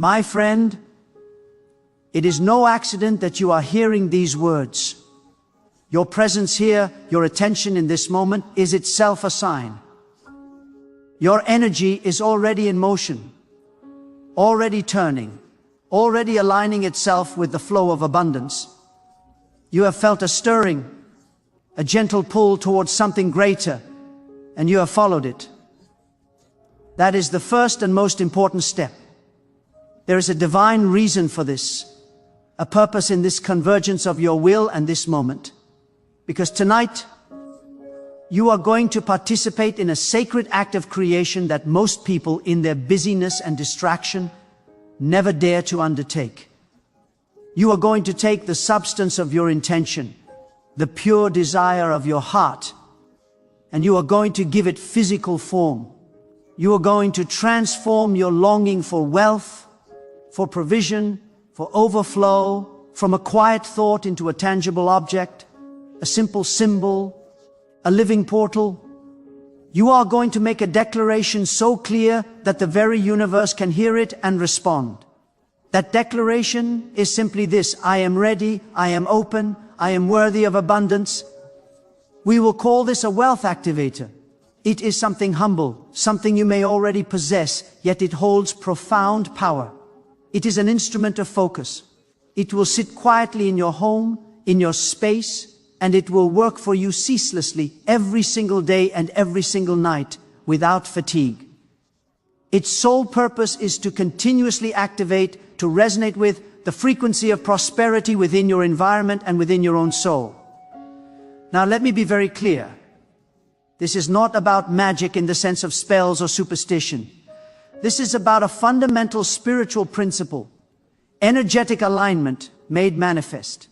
My friend, it is no accident that you are hearing these words. Your presence here, your attention in this moment is itself a sign. Your energy is already in motion, already turning, already aligning itself with the flow of abundance. You have felt a stirring, a gentle pull towards something greater, and you have followed it. That is the first and most important step. There is a divine reason for this, a purpose in this convergence of your will and this moment. Because tonight, you are going to participate in a sacred act of creation that most people in their busyness and distraction never dare to undertake. You are going to take the substance of your intention, the pure desire of your heart, and you are going to give it physical form. You are going to transform your longing for wealth, for provision, for overflow, from a quiet thought into a tangible object, a simple symbol, a living portal. You are going to make a declaration so clear that the very universe can hear it and respond. That declaration is simply this: I am ready, I am open, I am worthy of abundance. We will call this a wealth activator. It is something humble, something you may already possess, yet it holds profound power. It is an instrument of focus. It will sit quietly in your home, in your space, and it will work for you ceaselessly every single day and every single night without fatigue. Its sole purpose is to continuously activate, to resonate with the frequency of prosperity within your environment and within your own soul. Now let me be very clear. This is not about magic in the sense of spells or superstition. This is about a fundamental spiritual principle, energetic alignment made manifest.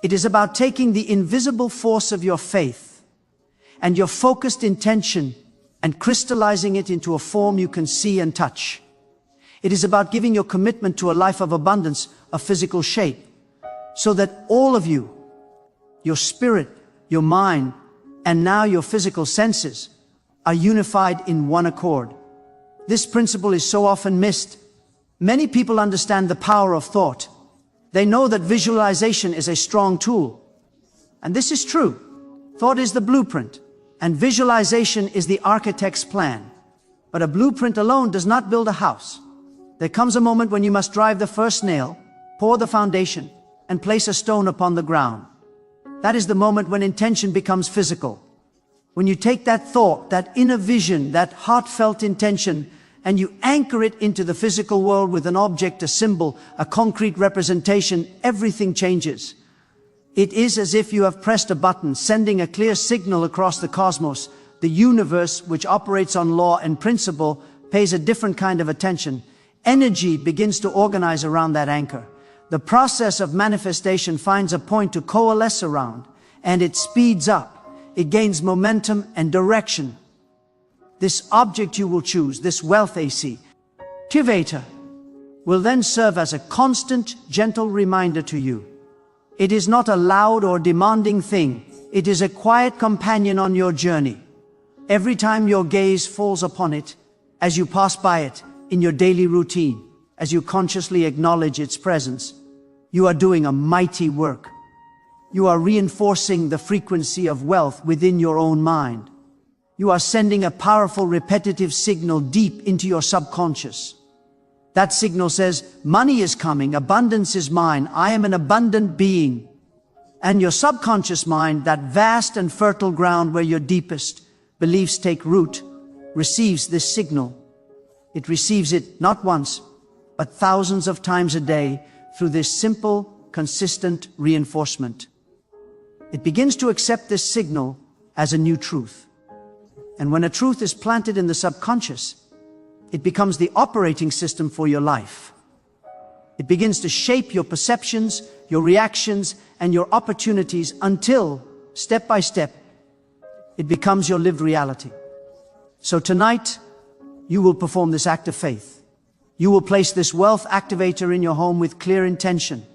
It is about taking the invisible force of your faith and your focused intention and crystallizing it into a form you can see and touch. It is about giving your commitment to a life of abundance a physical shape, so that all of you, your spirit, your mind, and now your physical senses, are unified in one accord. This principle is so often missed. Many people understand the power of thought. They know that visualization is a strong tool. And this is true. Thought is the blueprint, and visualization is the architect's plan. But a blueprint alone does not build a house. There comes a moment when you must drive the first nail, pour the foundation, and place a stone upon the ground. That is the moment when intention becomes physical. When you take that thought, that inner vision, that heartfelt intention, and you anchor it into the physical world with an object, a symbol, a concrete representation, everything changes. It is as if you have pressed a button, sending a clear signal across the cosmos. The universe, which operates on law and principle, pays a different kind of attention. Energy begins to organize around that anchor. The process of manifestation finds a point to coalesce around, and it speeds up. It gains momentum and direction. This object you will choose, this wealth activator, will then serve as a constant, gentle reminder to you. It is not a loud or demanding thing. It is a quiet companion on your journey. Every time your gaze falls upon it, as you pass by it, in your daily routine, as you consciously acknowledge its presence, you are doing a mighty work. You are reinforcing the frequency of wealth within your own mind. You are sending a powerful repetitive signal deep into your subconscious. That signal says, money is coming, abundance is mine, I am an abundant being. And your subconscious mind, that vast and fertile ground where your deepest beliefs take root, receives this signal. It receives it not once, but thousands of times a day through this simple, consistent reinforcement. It begins to accept this signal as a new truth. And when a truth is planted in the subconscious, it becomes the operating system for your life. It begins to shape your perceptions, your reactions, and your opportunities until, step by step, it becomes your lived reality. So tonight, you will perform this act of faith. You will place this wealth activator in your home with clear intention.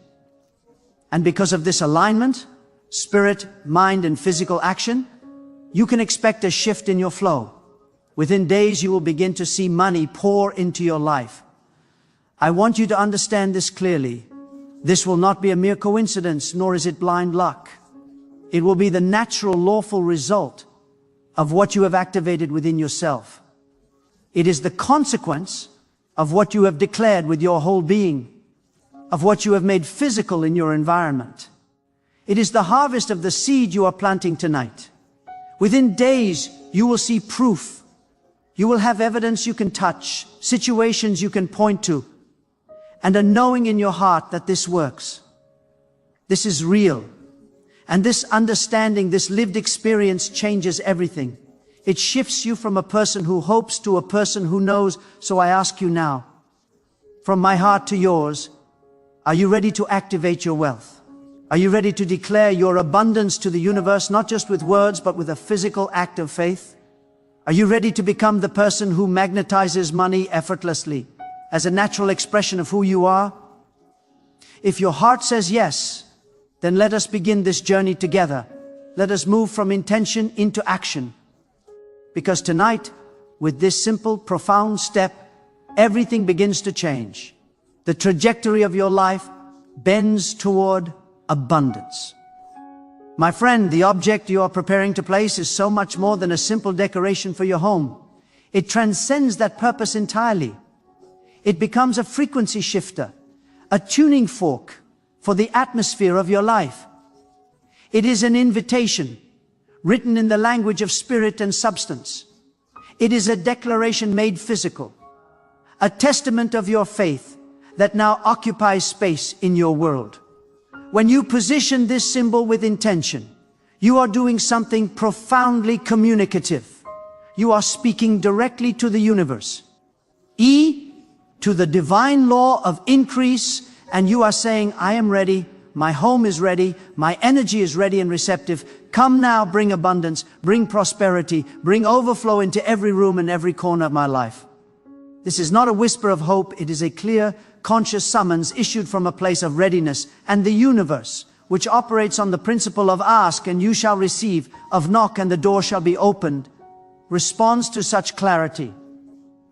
And because of this alignment, spirit, mind, and physical action, you can expect a shift in your flow. Within days, you will begin to see money pour into your life. I want you to understand this clearly. This will not be a mere coincidence, nor is it blind luck. It will be the natural, lawful result of what you have activated within yourself. It is the consequence of what you have declared with your whole being, of what you have made physical in your environment. It is the harvest of the seed you are planting tonight. Within days, you will see proof. You will have evidence you can touch, situations you can point to, and a knowing in your heart that this works. This is real. And this understanding, this lived experience changes everything. It shifts you from a person who hopes to a person who knows. So I ask you now, from my heart to yours, are you ready to activate your wealth? Are you ready to declare your abundance to the universe, not just with words, but with a physical act of faith? Are you ready to become the person who magnetizes money effortlessly as a natural expression of who you are? If your heart says yes, then let us begin this journey together. Let us move from intention into action. Because tonight, with this simple, profound step, everything begins to change. The trajectory of your life bends toward abundance. My friend, the object you are preparing to place is so much more than a simple decoration for your home. It transcends that purpose entirely. It becomes a frequency shifter, a tuning fork for the atmosphere of your life. It is an invitation written in the language of spirit and substance. It is a declaration made physical, a testament of your faith that now occupies space in your world. When you position this symbol with intention, you are doing something profoundly communicative. You are speaking directly to the universe. To the divine law of increase, and you are saying, I am ready, my home is ready, my energy is ready and receptive. Come now, bring abundance, bring prosperity, bring overflow into every room and every corner of my life. This is not a whisper of hope, it is a clear, conscious summons issued from a place of readiness, and the universe, which operates on the principle of ask and you shall receive, of knock and the door shall be opened, responds to such clarity.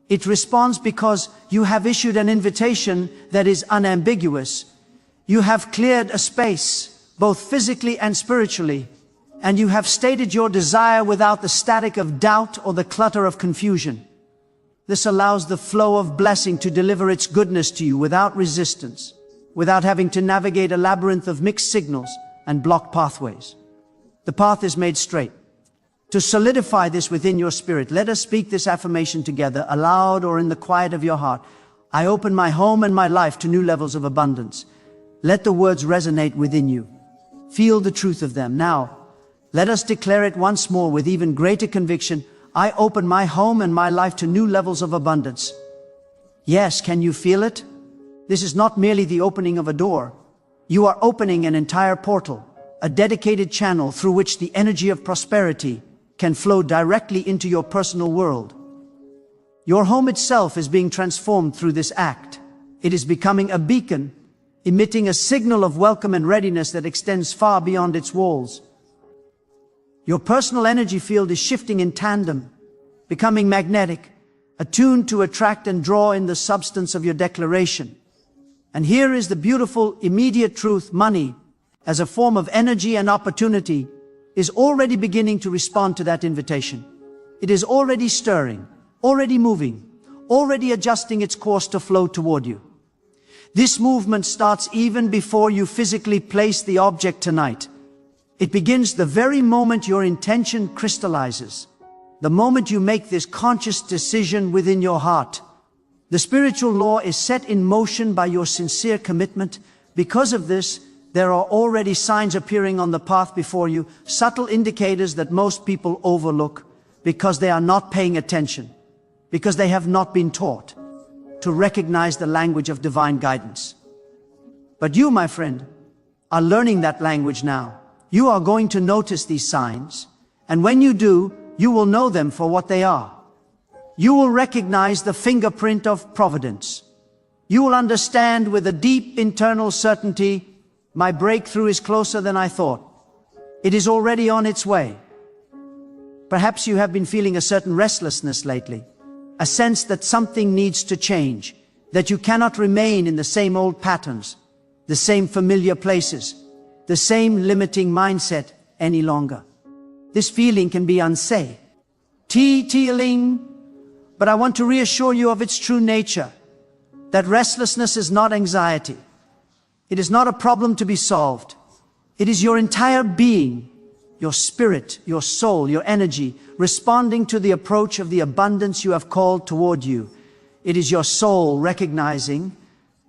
It responds because you have issued an invitation that is unambiguous. You have cleared a space, both physically and spiritually, and you have stated your desire without the static of doubt or the clutter of confusion. This allows the flow of blessing to deliver its goodness to you without resistance, without having to navigate a labyrinth of mixed signals and blocked pathways. The path is made straight. To solidify this within your spirit, let us speak this affirmation together, aloud or in the quiet of your heart. I open my home and my life to new levels of abundance. Let the words resonate within you. Feel the truth of them. Now, let us declare it once more with even greater conviction. I open my home and my life to new levels of abundance. Yes, can you feel it? This is not merely the opening of a door. You are opening an entire portal, a dedicated channel through which the energy of prosperity can flow directly into your personal world. Your home itself is being transformed through this act. It is becoming a beacon, emitting a signal of welcome and readiness that extends far beyond its walls. Your personal energy field is shifting in tandem, becoming magnetic, attuned to attract and draw in the substance of your declaration. And here is the beautiful, immediate truth: money, as a form of energy and opportunity, is already beginning to respond to that invitation. It is already stirring, already moving, already adjusting its course to flow toward you. This movement starts even before you physically place the object tonight. It begins the very moment your intention crystallizes, the moment you make this conscious decision within your heart. The spiritual law is set in motion by your sincere commitment. Because of this, there are already signs appearing on the path before you, subtle indicators that most people overlook because they are not paying attention, because they have not been taught to recognize the language of divine guidance. But you, my friend, are learning that language now. You are going to notice these signs, and when you do, you will know them for what they are. You will recognize the fingerprint of providence. You will understand with a deep internal certainty, my breakthrough is closer than I thought. It is already on its way. Perhaps you have been feeling a certain restlessness lately, a sense that something needs to change. that you cannot remain in the same old patterns, the same familiar places, the same limiting mindset any longer. This feeling can be unsafe, teetering, but I want to reassure you of its true nature, that restlessness is not anxiety. It is not a problem to be solved. It is your entire being, your spirit, your soul, your energy, responding to the approach of the abundance you have called toward you. It is your soul recognizing,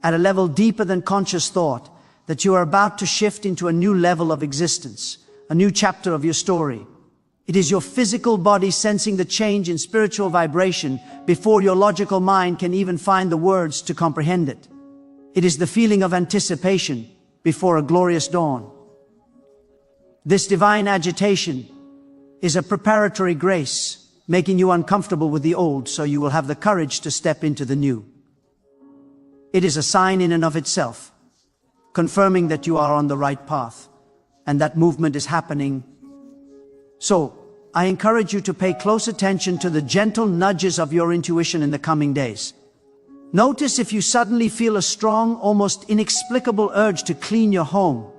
at a level deeper than conscious thought, that you are about to shift into a new level of existence, a new chapter of your story. It is your physical body sensing the change in spiritual vibration before your logical mind can even find the words to comprehend it. It is the feeling of anticipation before a glorious dawn. This divine agitation is a preparatory grace, making you uncomfortable with the old so you will have the courage to step into the new. It is a sign in and of itself, confirming that you are on the right path and that movement is happening. So, I encourage you to pay close attention to the gentle nudges of your intuition in the coming days. Notice if you suddenly feel a strong, almost inexplicable urge to clean your home,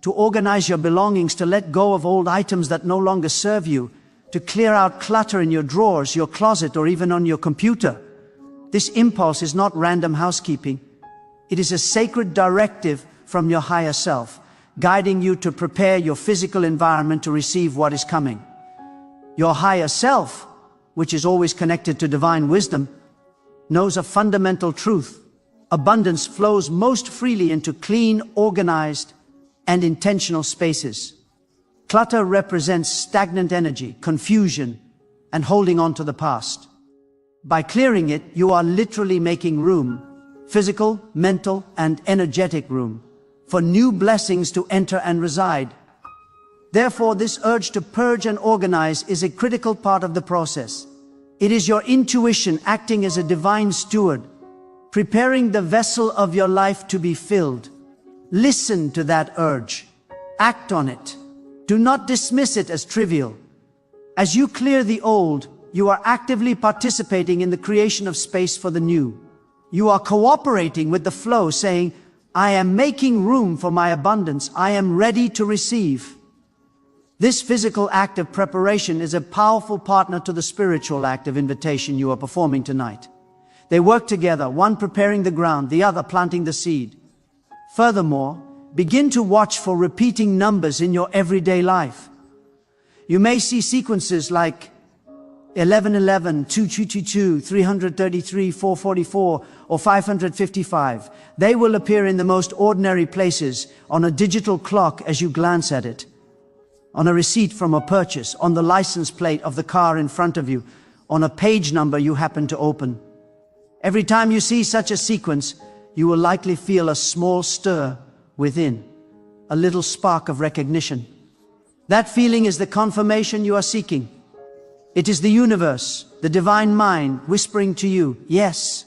to organize your belongings, to let go of old items that no longer serve you, to clear out clutter in your drawers, your closet, or even on your computer. This impulse is not random housekeeping. It is a sacred directive from your higher self, guiding you to prepare your physical environment to receive what is coming. Your higher self, which is always connected to divine wisdom, knows a fundamental truth. Abundance flows most freely into clean, organized, and intentional spaces. Clutter represents stagnant energy, confusion, and holding on to the past. By clearing it, you are literally making room, physical, mental, and energetic room, for new blessings to enter and reside. Therefore, this urge to purge and organize is a critical part of the process. It is your intuition acting as a divine steward, preparing the vessel of your life to be filled. Listen to that urge. Act on it. Do not dismiss it as trivial. As you clear the old, you are actively participating in the creation of space for the new. You are cooperating with the flow, saying, I am making room for my abundance. I am ready to receive. This physical act of preparation is a powerful partner to the spiritual act of invitation you are performing tonight. They work together, one preparing the ground, the other planting the seed. Furthermore, begin to watch for repeating numbers in your everyday life. You may see sequences like 1111, 2222, 333, 444, or 555. They will appear in the most ordinary places, on a digital clock as you glance at it, on a receipt from a purchase, on the license plate of the car in front of you, on a page number you happen to open. Every time you see such a sequence, you will likely feel a small stir within, a little spark of recognition. That feeling is the confirmation you are seeking. It is the universe, the divine mind, whispering to you, yes,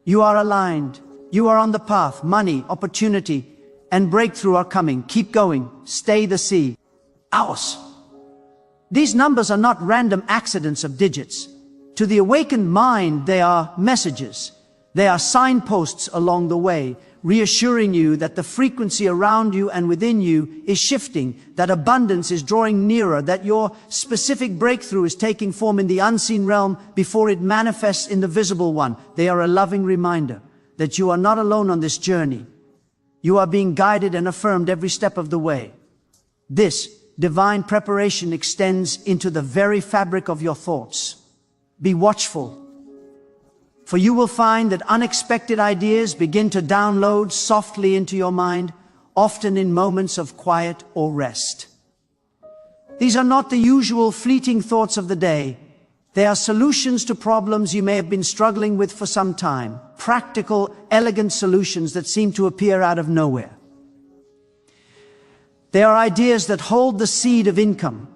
you are aligned. You are on the path. Money, opportunity, and breakthrough are coming. Keep going. Stay the sea. Ours. These numbers are not random accidents of digits. To the awakened mind, they are messages. They are signposts along the way, reassuring you that the frequency around you and within you is shifting, that abundance is drawing nearer, that your specific breakthrough is taking form in the unseen realm before it manifests in the visible one. They are a loving reminder that you are not alone on this journey. You are being guided and affirmed every step of the way. This divine preparation extends into the very fabric of your thoughts. Be watchful, for you will find that unexpected ideas begin to download softly into your mind, often in moments of quiet or rest. These are not the usual fleeting thoughts of the day. They are solutions to problems you may have been struggling with for some time. Practical, elegant solutions that seem to appear out of nowhere. They are ideas that hold the seed of income,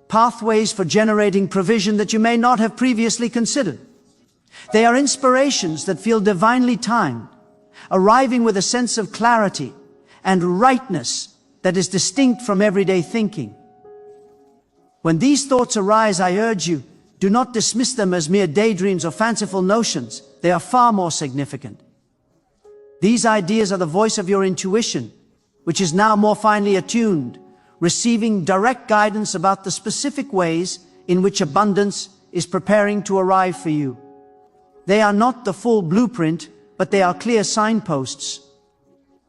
pathways for generating provision that you may not have previously considered. They are inspirations that feel divinely timed, arriving with a sense of clarity and rightness that is distinct from everyday thinking. When these thoughts arise, I urge you, do not dismiss them as mere daydreams or fanciful notions. They are far more significant. These ideas are the voice of your intuition, which is now more finely attuned, receiving direct guidance about the specific ways in which abundance is preparing to arrive for you. They are not the full blueprint, but they are clear signposts.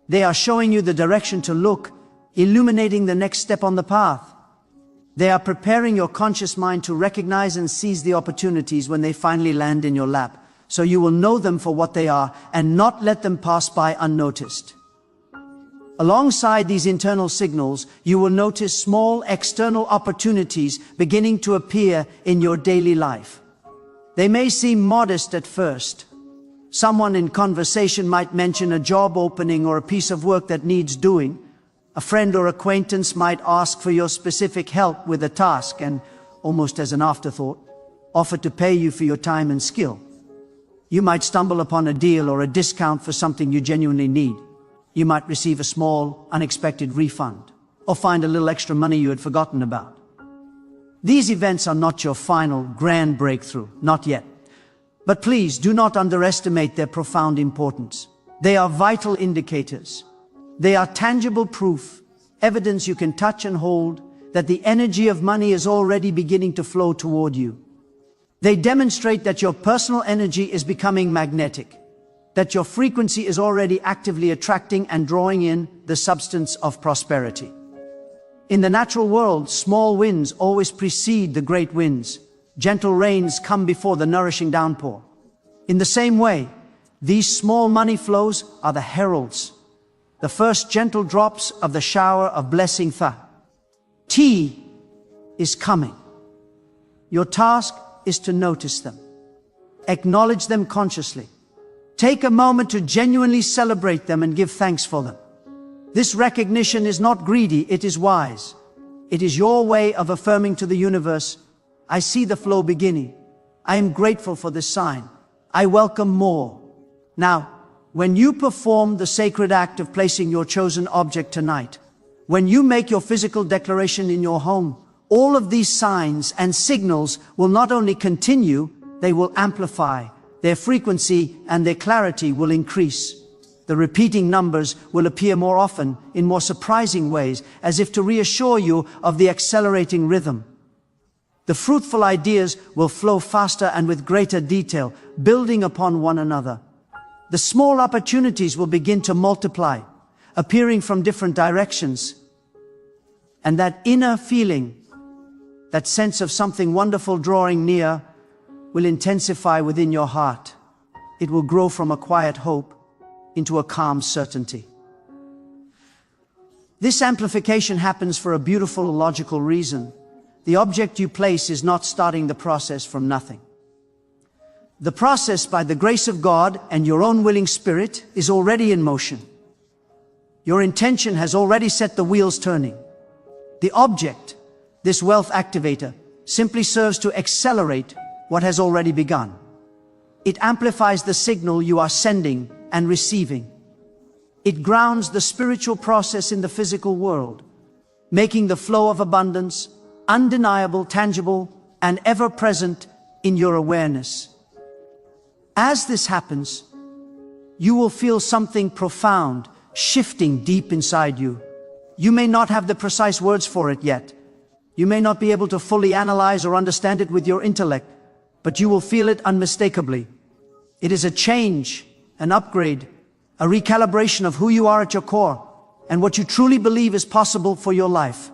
They are showing you the direction to look, illuminating the next step on the path. They are preparing your conscious mind to recognize and seize the opportunities when they finally land in your lap, so you will know them for what they are and not let them pass by unnoticed. Alongside these internal signals, you will notice small external opportunities beginning to appear in your daily life. They may seem modest at first. Someone in conversation might mention a job opening or a piece of work that needs doing. A friend or acquaintance might ask for your specific help with a task and, almost as an afterthought, offer to pay you for your time and skill. You might stumble upon a deal or a discount for something you genuinely need. You might receive a small, unexpected refund, or find a little extra money you had forgotten about. These events are not your final, grand breakthrough, not yet. But please do not underestimate their profound importance. They are vital indicators. They are tangible proof, evidence you can touch and hold, that the energy of money is already beginning to flow toward you. They demonstrate that your personal energy is becoming magnetic, that your frequency is already actively attracting and drawing in the substance of prosperity. In the natural world, small winds always precede the great winds. Gentle rains come before the nourishing downpour. In the same way, these small money flows are the heralds, the first gentle drops of the shower of blessing. Tea is coming. Your task is to notice them. Acknowledge them consciously. Take a moment to genuinely celebrate them and give thanks for them. This recognition is not greedy, it is wise. It is your way of affirming to the universe, I see the flow beginning. I am grateful for this sign. I welcome more. Now, when you perform the sacred act of placing your chosen object tonight, when you make your physical declaration in your home, all of these signs and signals will not only continue, they will amplify. Their frequency and their clarity will increase. The repeating numbers will appear more often, in more surprising ways, as if to reassure you of the accelerating rhythm. The fruitful ideas will flow faster and with greater detail, building upon one another. The small opportunities will begin to multiply, appearing from different directions. And that inner feeling, that sense of something wonderful drawing near, will intensify within your heart. It will grow from a quiet hope into a calm certainty. This amplification happens for a beautiful, logical reason. The object you place is not starting the process from nothing. The process, by the grace of God and your own willing spirit, is already in motion. Your intention has already set the wheels turning. The object, this wealth activator, simply serves to accelerate what has already begun. It amplifies the signal you are sending and receiving. It grounds the spiritual process in the physical world, making the flow of abundance undeniable, tangible, and ever-present in your awareness. As this happens, you will feel something profound shifting deep inside you. You may not have the precise words for it yet. You may not be able to fully analyze or understand it with your intellect, but you will feel it unmistakably. It is a change, an upgrade, a recalibration of who you are at your core and what you truly believe is possible for your life.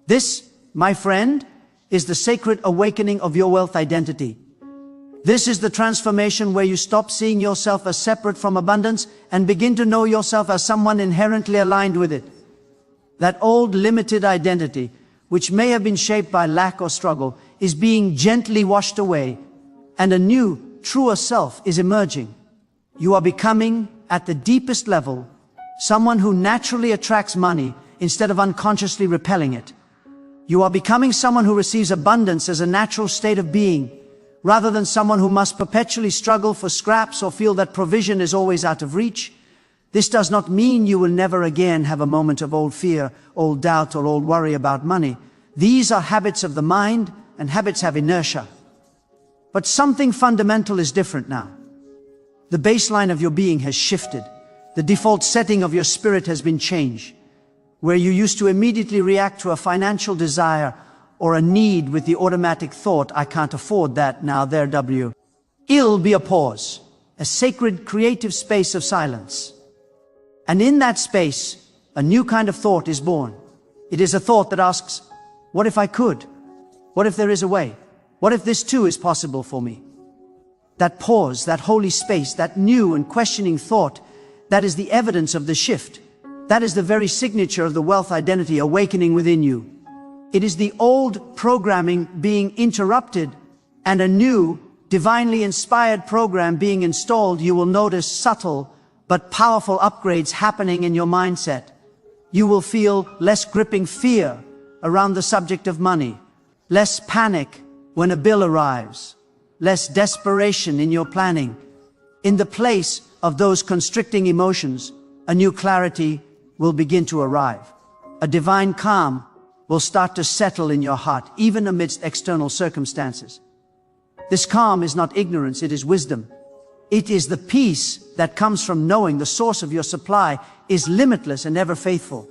This, my friend, is the sacred awakening of your wealth identity. This is the transformation where you stop seeing yourself as separate from abundance and begin to know yourself as someone inherently aligned with it. That old limited identity, which may have been shaped by lack or struggle, is being gently washed away, and a new, truer self is emerging. You are becoming, at the deepest level, someone who naturally attracts money instead of unconsciously repelling it. You are becoming someone who receives abundance as a natural state of being, rather than someone who must perpetually struggle for scraps or feel that provision is always out of reach. This does not mean you will never again have a moment of old fear, old doubt, or old worry about money. These are habits of the mind, and habits have inertia. But something fundamental is different now. The baseline of your being has shifted. The default setting of your spirit has been changed. Where you used to immediately react to a financial desire or a need with the automatic thought, I can't afford that now, there W. It'll be a pause, a sacred creative space of silence. And in that space, a new kind of thought is born. It is a thought that asks, what if I could? What if there is a way? What if this too is possible for me? That pause, that holy space, that new and questioning thought, that is the evidence of the shift. That is the very signature of the wealth identity awakening within you. It is the old programming being interrupted and a new, divinely inspired program being installed. You will notice subtle but powerful upgrades happening in your mindset. You will feel less gripping fear around the subject of money, less panic when a bill arrives, less desperation in your planning. In the place of those constricting emotions, a new clarity will begin to arrive. A divine calm will start to settle in your heart, even amidst external circumstances. This calm is not ignorance, it is wisdom. It is the peace that comes from knowing the source of your supply is limitless and ever faithful.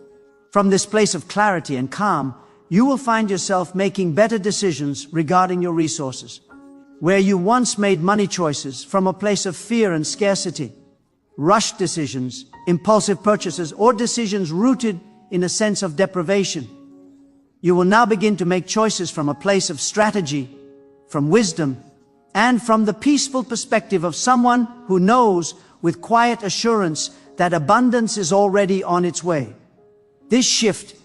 From this place of clarity and calm, you will find yourself making better decisions regarding your resources. Where you once made money choices from a place of fear and scarcity, rushed decisions, impulsive purchases, or decisions rooted in a sense of deprivation, you will now begin to make choices from a place of strategy, from wisdom, and from the peaceful perspective of someone who knows with quiet assurance that abundance is already on its way. This shift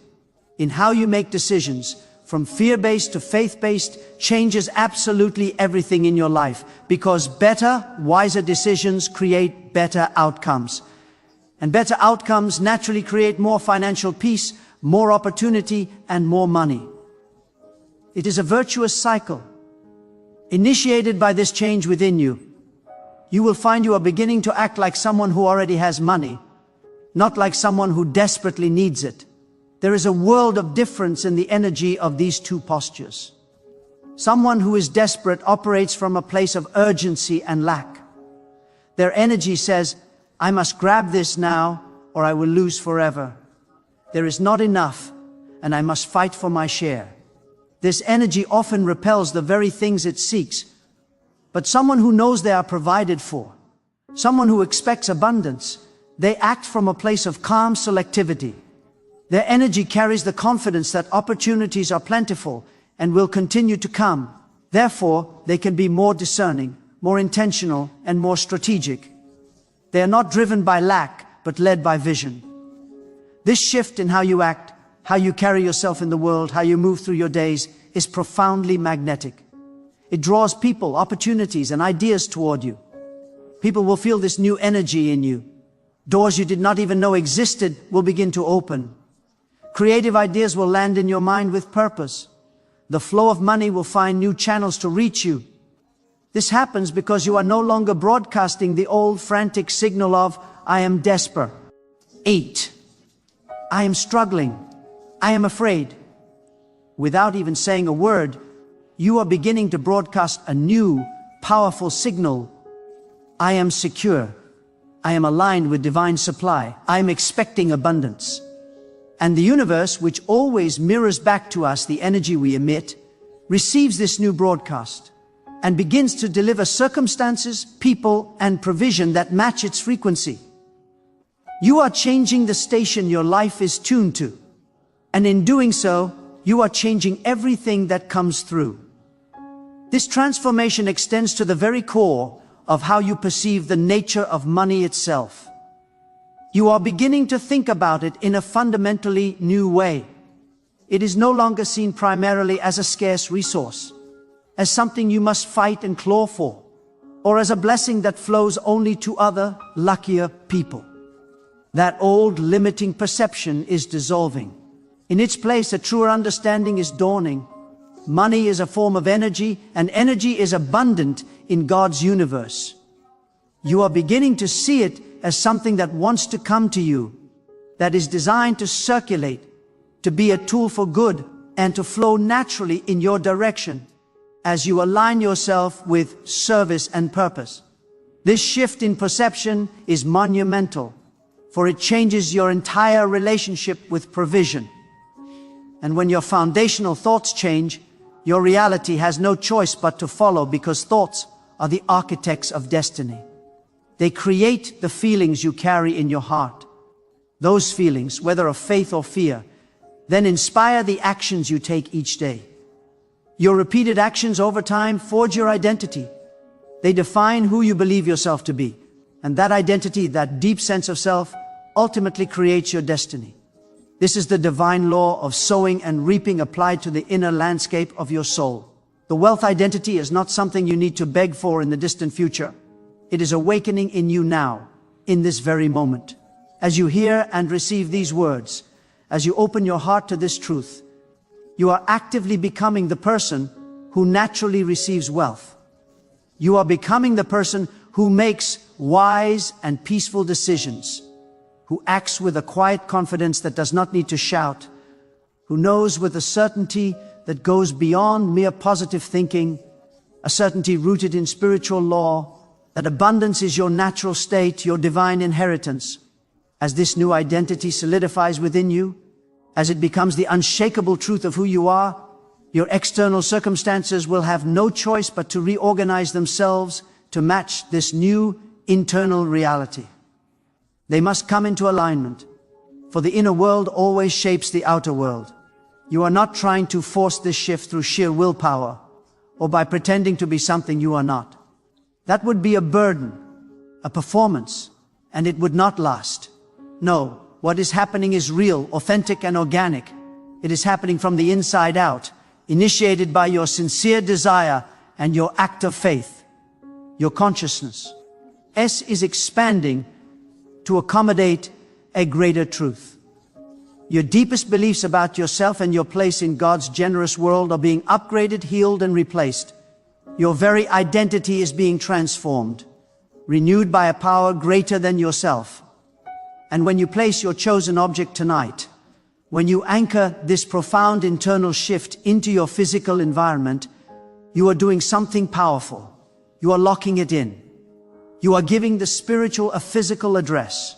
in how you make decisions from fear-based to faith-based changes absolutely everything in your life, because better, wiser decisions create better outcomes. And better outcomes naturally create more financial peace, more opportunity, and more money. It is a virtuous cycle. Initiated by this change within you, you will find you are beginning to act like someone who already has money, not like someone who desperately needs it. There is a world of difference in the energy of these two postures. Someone who is desperate operates from a place of urgency and lack. Their energy says, I must grab this now or I will lose forever. There is not enough and I must fight for my share. This energy often repels the very things it seeks. But someone who knows they are provided for, someone who expects abundance, they act from a place of calm selectivity. Their energy carries the confidence that opportunities are plentiful and will continue to come. Therefore, they can be more discerning, more intentional, and more strategic. They are not driven by lack, but led by vision. This shift in how you act, how you carry yourself in the world, how you move through your days, is profoundly magnetic. It draws people, opportunities, and ideas toward you. People will feel this new energy in you. Doors you did not even know existed will begin to open. Creative ideas will land in your mind with purpose. The flow of money will find new channels to reach you. This happens because you are no longer broadcasting the old frantic signal of, I am desperate. 8. I am struggling. I am afraid. Without even saying a word, you are beginning to broadcast a new, powerful signal. I am secure. I am aligned with divine supply. I am expecting abundance. And the universe, which always mirrors back to us the energy we emit, receives this new broadcast and begins to deliver circumstances, people, and provision that match its frequency. You are changing the station your life is tuned to. And in doing so, you are changing everything that comes through. This transformation extends to the very core of how you perceive the nature of money itself. You are beginning to think about it in a fundamentally new way. It is no longer seen primarily as a scarce resource, as something you must fight and claw for, or as a blessing that flows only to other, luckier people. That old limiting perception is dissolving. In its place, a truer understanding is dawning. Money is a form of energy, and energy is abundant in God's universe. You are beginning to see it as something that wants to come to you, that is designed to circulate, to be a tool for good, and to flow naturally in your direction as you align yourself with service and purpose. This shift in perception is monumental. for it changes your entire relationship with provision. And when your foundational thoughts change, your reality has no choice but to follow, because thoughts are the architects of destiny. They create the feelings you carry in your heart. Those feelings, whether of faith or fear, then inspire the actions you take each day. Your repeated actions over time forge your identity. They define who you believe yourself to be. And that identity, that deep sense of self, ultimately creates your destiny. This is the divine law of sowing and reaping applied to the inner landscape of your soul. The wealth identity is not something you need to beg for in the distant future. It is awakening in you now, in this very moment. As you hear and receive these words, as you open your heart to this truth, you are actively becoming the person who naturally receives wealth. You are becoming the person who makes wise and peaceful decisions, who acts with a quiet confidence that does not need to shout, who knows with a certainty that goes beyond mere positive thinking, a certainty rooted in spiritual law, that abundance is your natural state, your divine inheritance. As this new identity solidifies within you, as it becomes the unshakable truth of who you are, your external circumstances will have no choice but to reorganize themselves to match this new internal reality. They must come into alignment, for the inner world always shapes the outer world. You are not trying to force this shift through sheer willpower or by pretending to be something you are not. That would be a burden, a performance, and it would not last. No, what is happening is real, authentic, and organic. It is happening from the inside out, initiated by your sincere desire and your act of faith. Your consciousness is expanding to accommodate a greater truth. Your deepest beliefs about yourself and your place in God's generous world are being upgraded, healed, and replaced. Your very identity is being transformed, renewed by a power greater than yourself. And when you place your chosen object tonight, when you anchor this profound internal shift into your physical environment, you are doing something powerful. You are locking it in. You are giving the spiritual a physical address.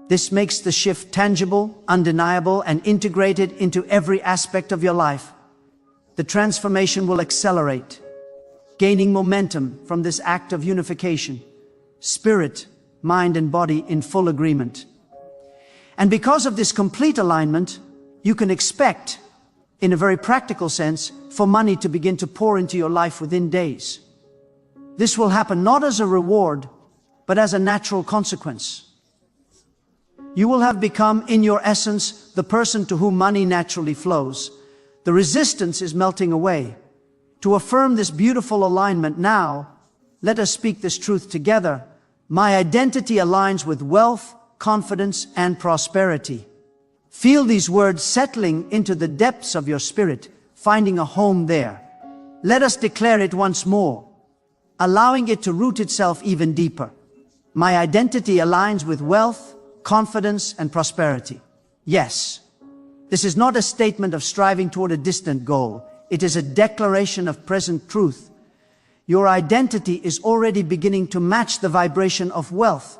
This makes the shift tangible, undeniable, and integrated into every aspect of your life. The transformation will accelerate, gaining momentum from this act of unification. Spirit, mind, and body in full agreement. And because of this complete alignment, you can expect, in a very practical sense, for money to begin to pour into your life within days. This will happen not as a reward, but as a natural consequence. You will have become, in your essence, the person to whom money naturally flows. The resistance is melting away. To affirm this beautiful alignment now, let us speak this truth together. My identity aligns with wealth, confidence, and prosperity. Feel these words settling into the depths of your spirit, finding a home there. Let us declare it once more, allowing it to root itself even deeper. My identity aligns with wealth, confidence, and prosperity. Yes, this is not a statement of striving toward a distant goal. It is a declaration of present truth. Your identity is already beginning to match the vibration of wealth.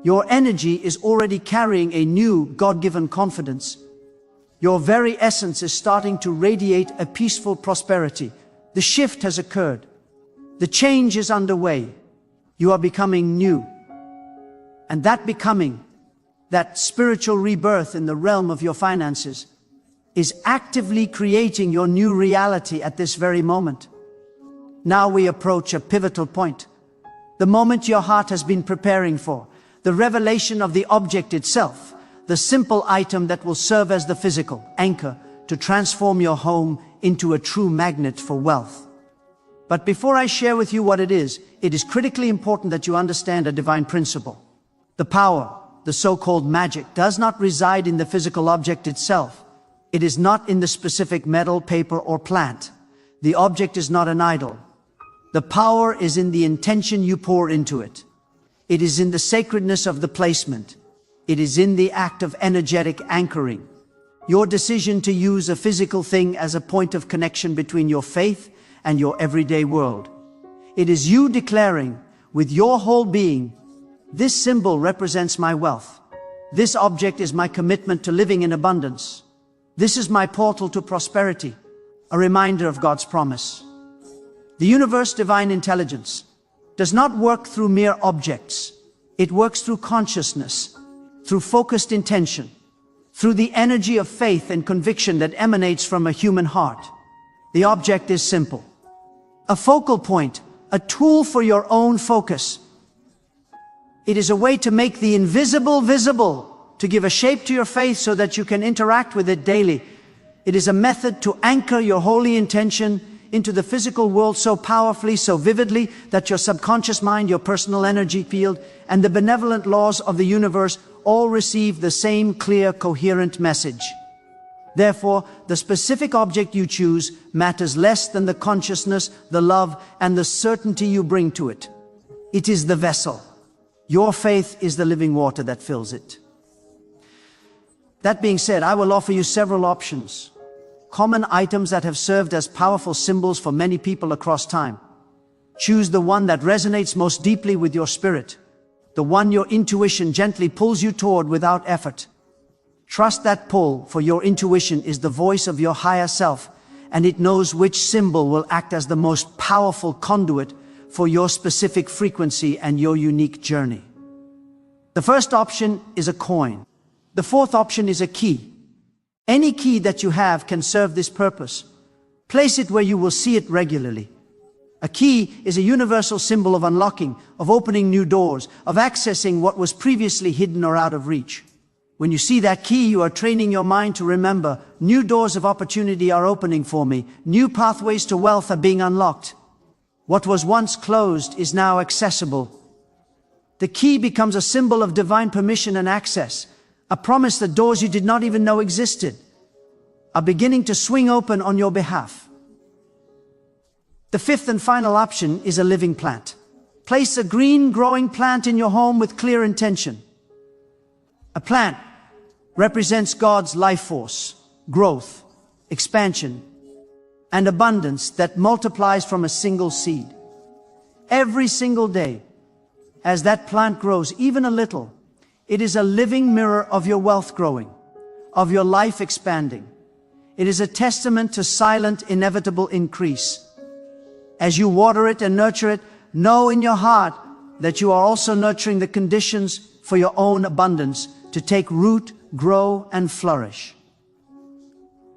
Your energy is already carrying a new God-given confidence. Your very essence is starting to radiate a peaceful prosperity. The shift has occurred. The change is underway. You are becoming new. And that becoming, that spiritual rebirth in the realm of your finances, is actively creating your new reality at this very moment. Now we approach a pivotal point. The moment your heart has been preparing for, the revelation of the object itself, the simple item that will serve as the physical anchor to transform your home into a true magnet for wealth. But before I share with you what it is critically important that you understand a divine principle. The power, the so-called magic, does not reside in the physical object itself. It is not in the specific metal, paper, or plant. The object is not an idol. The power is in the intention you pour into it. It is in the sacredness of the placement. It is in the act of energetic anchoring. Your decision to use a physical thing as a point of connection between your faith and your everyday world. It is you declaring with your whole being, this symbol represents my wealth. This object is my commitment to living in abundance. This is my portal to prosperity, a reminder of God's promise. The universe, divine intelligence, does not work through mere objects. It works through consciousness, through focused intention, through the energy of faith and conviction that emanates from a human heart. The object is simple. A focal point, a tool for your own focus. It is a way to make the invisible visible, to give a shape to your faith so that you can interact with it daily. It is a method to anchor your holy intention into the physical world so powerfully, so vividly, that your subconscious mind, your personal energy field, and the benevolent laws of the universe all receive the same clear, coherent message. Therefore, the specific object you choose matters less than the consciousness, the love, and the certainty you bring to it. It is the vessel. Your faith is the living water that fills it. That being said, I will offer you several options. Common items that have served as powerful symbols for many people across time. Choose the one that resonates most deeply with your spirit, the one your intuition gently pulls you toward without effort. Trust that pull, for your intuition is the voice of your higher self, and it knows which symbol will act as the most powerful conduit for your specific frequency and your unique journey. The first option is a coin. The fourth option is a key. Any key that you have can serve this purpose. Place it where you will see it regularly. A key is a universal symbol of unlocking, of opening new doors, of accessing what was previously hidden or out of reach. When you see that key, you are training your mind to remember, new doors of opportunity are opening for me. New pathways to wealth are being unlocked. What was once closed is now accessible. The key becomes a symbol of divine permission and access, a promise that doors you did not even know existed are beginning to swing open on your behalf. The fifth and final option is a living plant. Place a green, growing plant in your home with clear intention. A plant represents God's life force, growth, expansion, and abundance that multiplies from a single seed. Every single day, as that plant grows even a little, it is a living mirror of your wealth growing, of your life expanding. It is a testament to silent, inevitable increase. As you water it and nurture it, know in your heart that you are also nurturing the conditions for your own abundance to take root, grow, and flourish.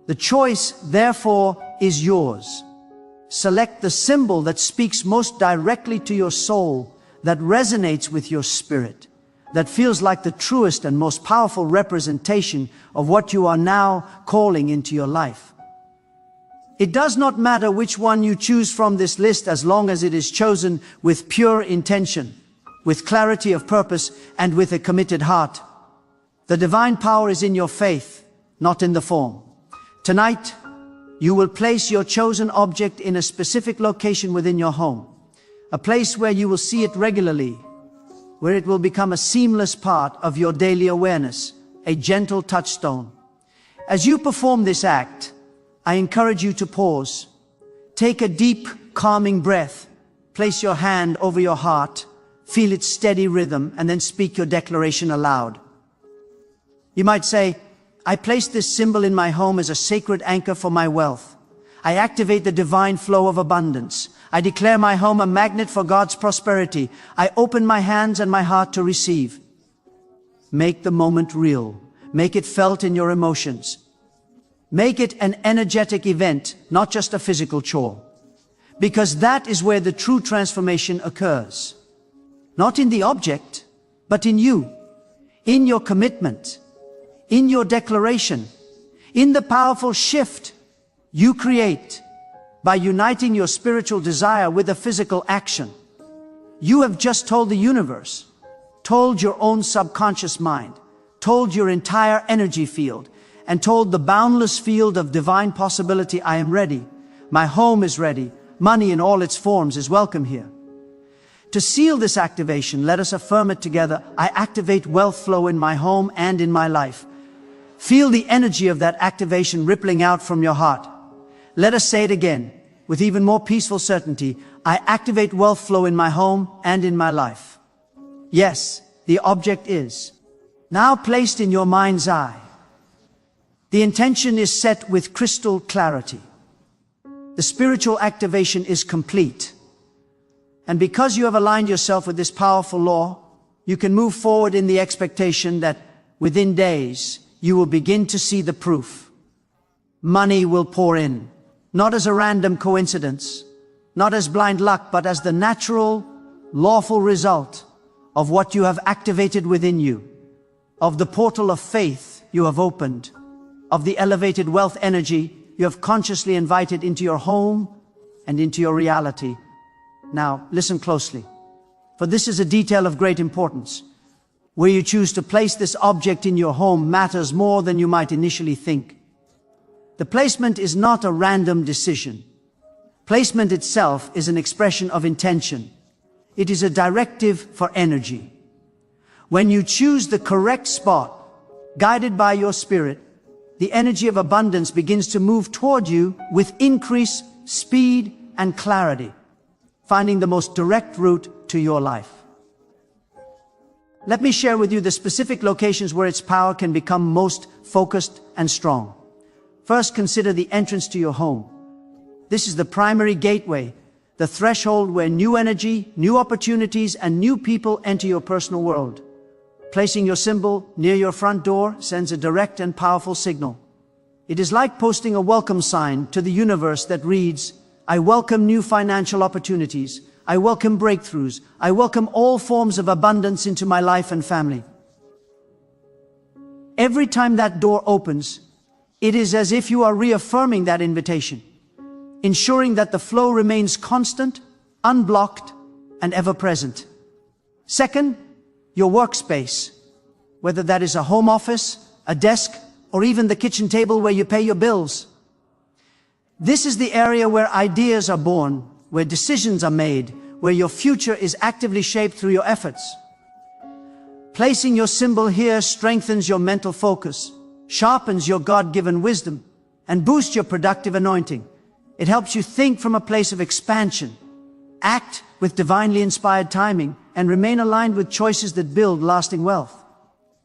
The choice, therefore, is yours. Select the symbol that speaks most directly to your soul, that resonates with your spirit, that feels like the truest and most powerful representation of what you are now calling into your life. It does not matter which one you choose from this list as long as it is chosen with pure intention, with clarity of purpose, and with a committed heart. The divine power is in your faith, not in the form. Tonight, you will place your chosen object in a specific location within your home, a place where you will see it regularly, where it will become a seamless part of your daily awareness, a gentle touchstone. As you perform this act, I encourage you to pause. Take a deep, calming breath. Place your hand over your heart, feel its steady rhythm, and then speak your declaration aloud. You might say, I place this symbol in my home as a sacred anchor for my wealth. I activate the divine flow of abundance. I declare my home a magnet for God's prosperity. I open my hands and my heart to receive. Make the moment real. Make it felt in your emotions. Make it an energetic event, not just a physical chore. Because that is where the true transformation occurs. Not in the object, but in you, in your commitment, in your declaration, in the powerful shift you create by uniting your spiritual desire with a physical action. You have just told the universe, told your own subconscious mind, told your entire energy field, and told the boundless field of divine possibility, I am ready. My home is ready. Money in all its forms is welcome here. To seal this activation, let us affirm it together. I activate wealth flow in my home and in my life. Feel the energy of that activation rippling out from your heart. Let us say it again, with even more peaceful certainty. I activate wealth flow in my home and in my life. Yes, the object is now placed in your mind's eye. The intention is set with crystal clarity. The spiritual activation is complete. And because you have aligned yourself with this powerful law, you can move forward in the expectation that within days, you will begin to see the proof. Money will pour in, not as a random coincidence, not as blind luck, but as the natural, lawful result of what you have activated within you, of the portal of faith you have opened, of the elevated wealth energy you have consciously invited into your home and into your reality. Now, listen closely, for this is a detail of great importance. Where you choose to place this object in your home matters more than you might initially think. The placement is not a random decision. Placement itself is an expression of intention. It is a directive for energy. When you choose the correct spot, guided by your spirit, the energy of abundance begins to move toward you with increased speed and clarity, finding the most direct route to your life. Let me share with you the specific locations where its power can become most focused and strong. First, consider the entrance to your home. This is the primary gateway, the threshold where new energy, new opportunities, and new people enter your personal world. Placing your symbol near your front door sends a direct and powerful signal. It is like posting a welcome sign to the universe that reads, "I welcome new financial opportunities. I welcome breakthroughs. I welcome all forms of abundance into my life and family." Every time that door opens, it is as if you are reaffirming that invitation, ensuring that the flow remains constant, unblocked, and ever present. Second, your workspace, whether that is a home office, a desk, or even the kitchen table where you pay your bills. This is the area where ideas are born, where decisions are made, where your future is actively shaped through your efforts. Placing your symbol here strengthens your mental focus, sharpens your God-given wisdom, and boosts your productive anointing. It helps you think from a place of expansion, act with divinely inspired timing, and remain aligned with choices that build lasting wealth.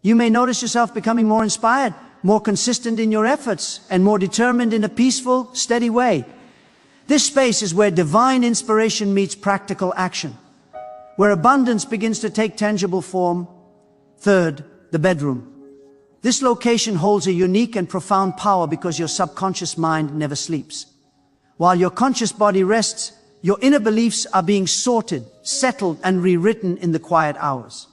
You may notice yourself becoming more inspired, more consistent in your efforts, and more determined in a peaceful, steady way. This space is where divine inspiration meets practical action, where abundance begins to take tangible form. Third, the bedroom. This location holds a unique and profound power because your subconscious mind never sleeps. While your conscious body rests, your inner beliefs are being sorted, settled, and rewritten in the quiet hours.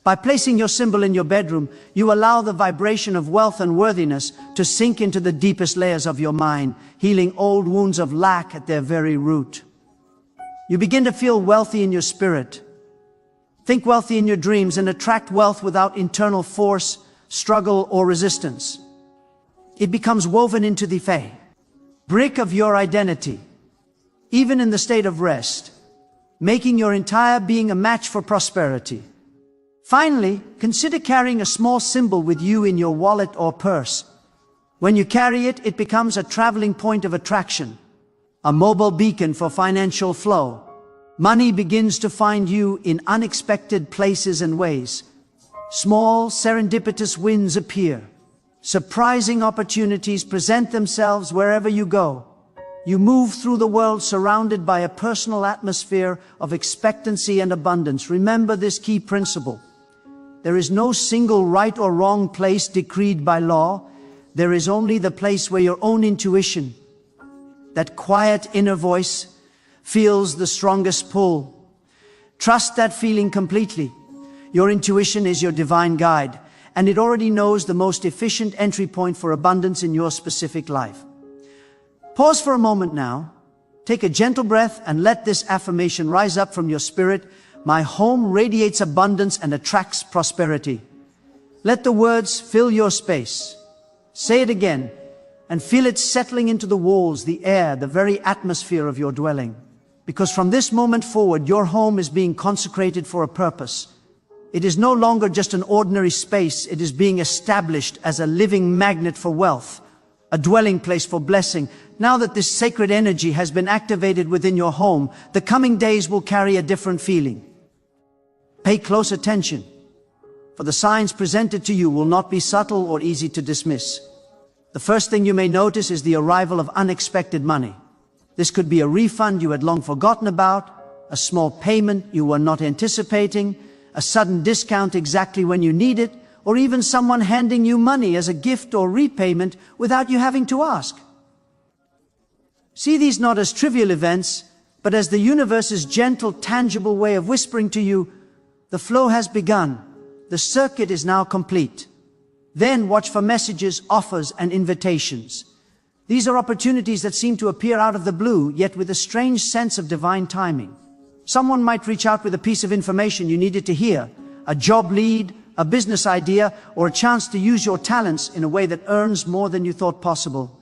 By placing your symbol in your bedroom, you allow the vibration of wealth and worthiness to sink into the deepest layers of your mind, healing old wounds of lack at their very root. You begin to feel wealthy in your spirit. Think wealthy in your dreams and attract wealth without internal force, struggle, or resistance. It becomes woven into the fabric of your identity, even in the state of rest, making your entire being a match for prosperity. Finally, consider carrying a small symbol with you in your wallet or purse. When you carry it, it becomes a traveling point of attraction, a mobile beacon for financial flow. Money begins to find you in unexpected places and ways. Small, serendipitous wins appear. Surprising opportunities present themselves wherever you go. You move through the world surrounded by a personal atmosphere of expectancy and abundance. Remember this key principle. There is no single right or wrong place decreed by law. There is only the place where your own intuition, that quiet inner voice, feels the strongest pull. Trust that feeling completely. Your intuition is your divine guide, and it already knows the most efficient entry point for abundance in your specific life. Pause for a moment now. Take a gentle breath and let this affirmation rise up from your spirit. My home radiates abundance and attracts prosperity. Let the words fill your space. Say it again and feel it settling into the walls, the air, the very atmosphere of your dwelling. Because from this moment forward, your home is being consecrated for a purpose. It is no longer just an ordinary space. It is being established as a living magnet for wealth, a dwelling place for blessing. Now that this sacred energy has been activated within your home, the coming days will carry a different feeling. Pay close attention. For the signs presented to you will not be subtle or easy to dismiss. The first thing you may notice is the arrival of unexpected money. This could be a refund you had long forgotten about, a small payment you were not anticipating, a sudden discount exactly when you need it, or even someone handing you money as a gift or repayment without you having to ask. See these not as trivial events, but as the universe's gentle, tangible way of whispering to you, the flow has begun, the circuit is now complete. Then watch for messages, offers, and invitations. These are opportunities that seem to appear out of the blue, yet with a strange sense of divine timing. Someone might reach out with a piece of information you needed to hear, a job lead, a business idea, or a chance to use your talents in a way that earns more than you thought possible.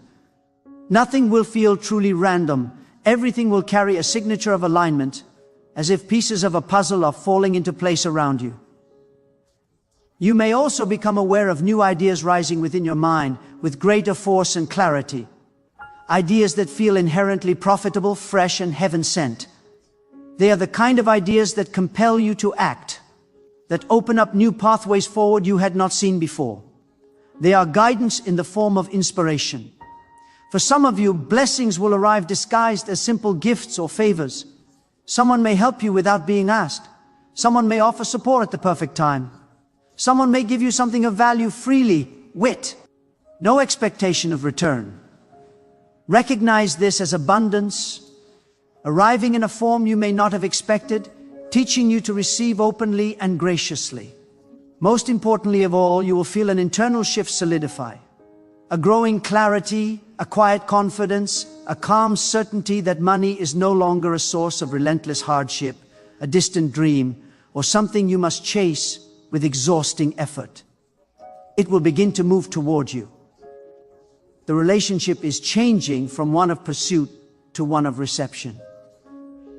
Nothing will feel truly random. Everything will carry a signature of alignment, as if pieces of a puzzle are falling into place around you. You may also become aware of new ideas rising within your mind with greater force and clarity. Ideas that feel inherently profitable, fresh, and heaven-sent. They are the kind of ideas that compel you to act, that open up new pathways forward you had not seen before. They are guidance in the form of inspiration. For some of you, blessings will arrive disguised as simple gifts or favors. Someone may help you without being asked. Someone may offer support at the perfect time. Someone may give you something of value freely, wit. No expectation of return. Recognize this as abundance, arriving in a form you may not have expected, teaching you to receive openly and graciously. Most importantly of all, you will feel an internal shift solidify. A growing clarity, a quiet confidence, a calm certainty that money is no longer a source of relentless hardship, a distant dream, or something you must chase with exhausting effort. It will begin to move toward you. The relationship is changing from one of pursuit to one of reception.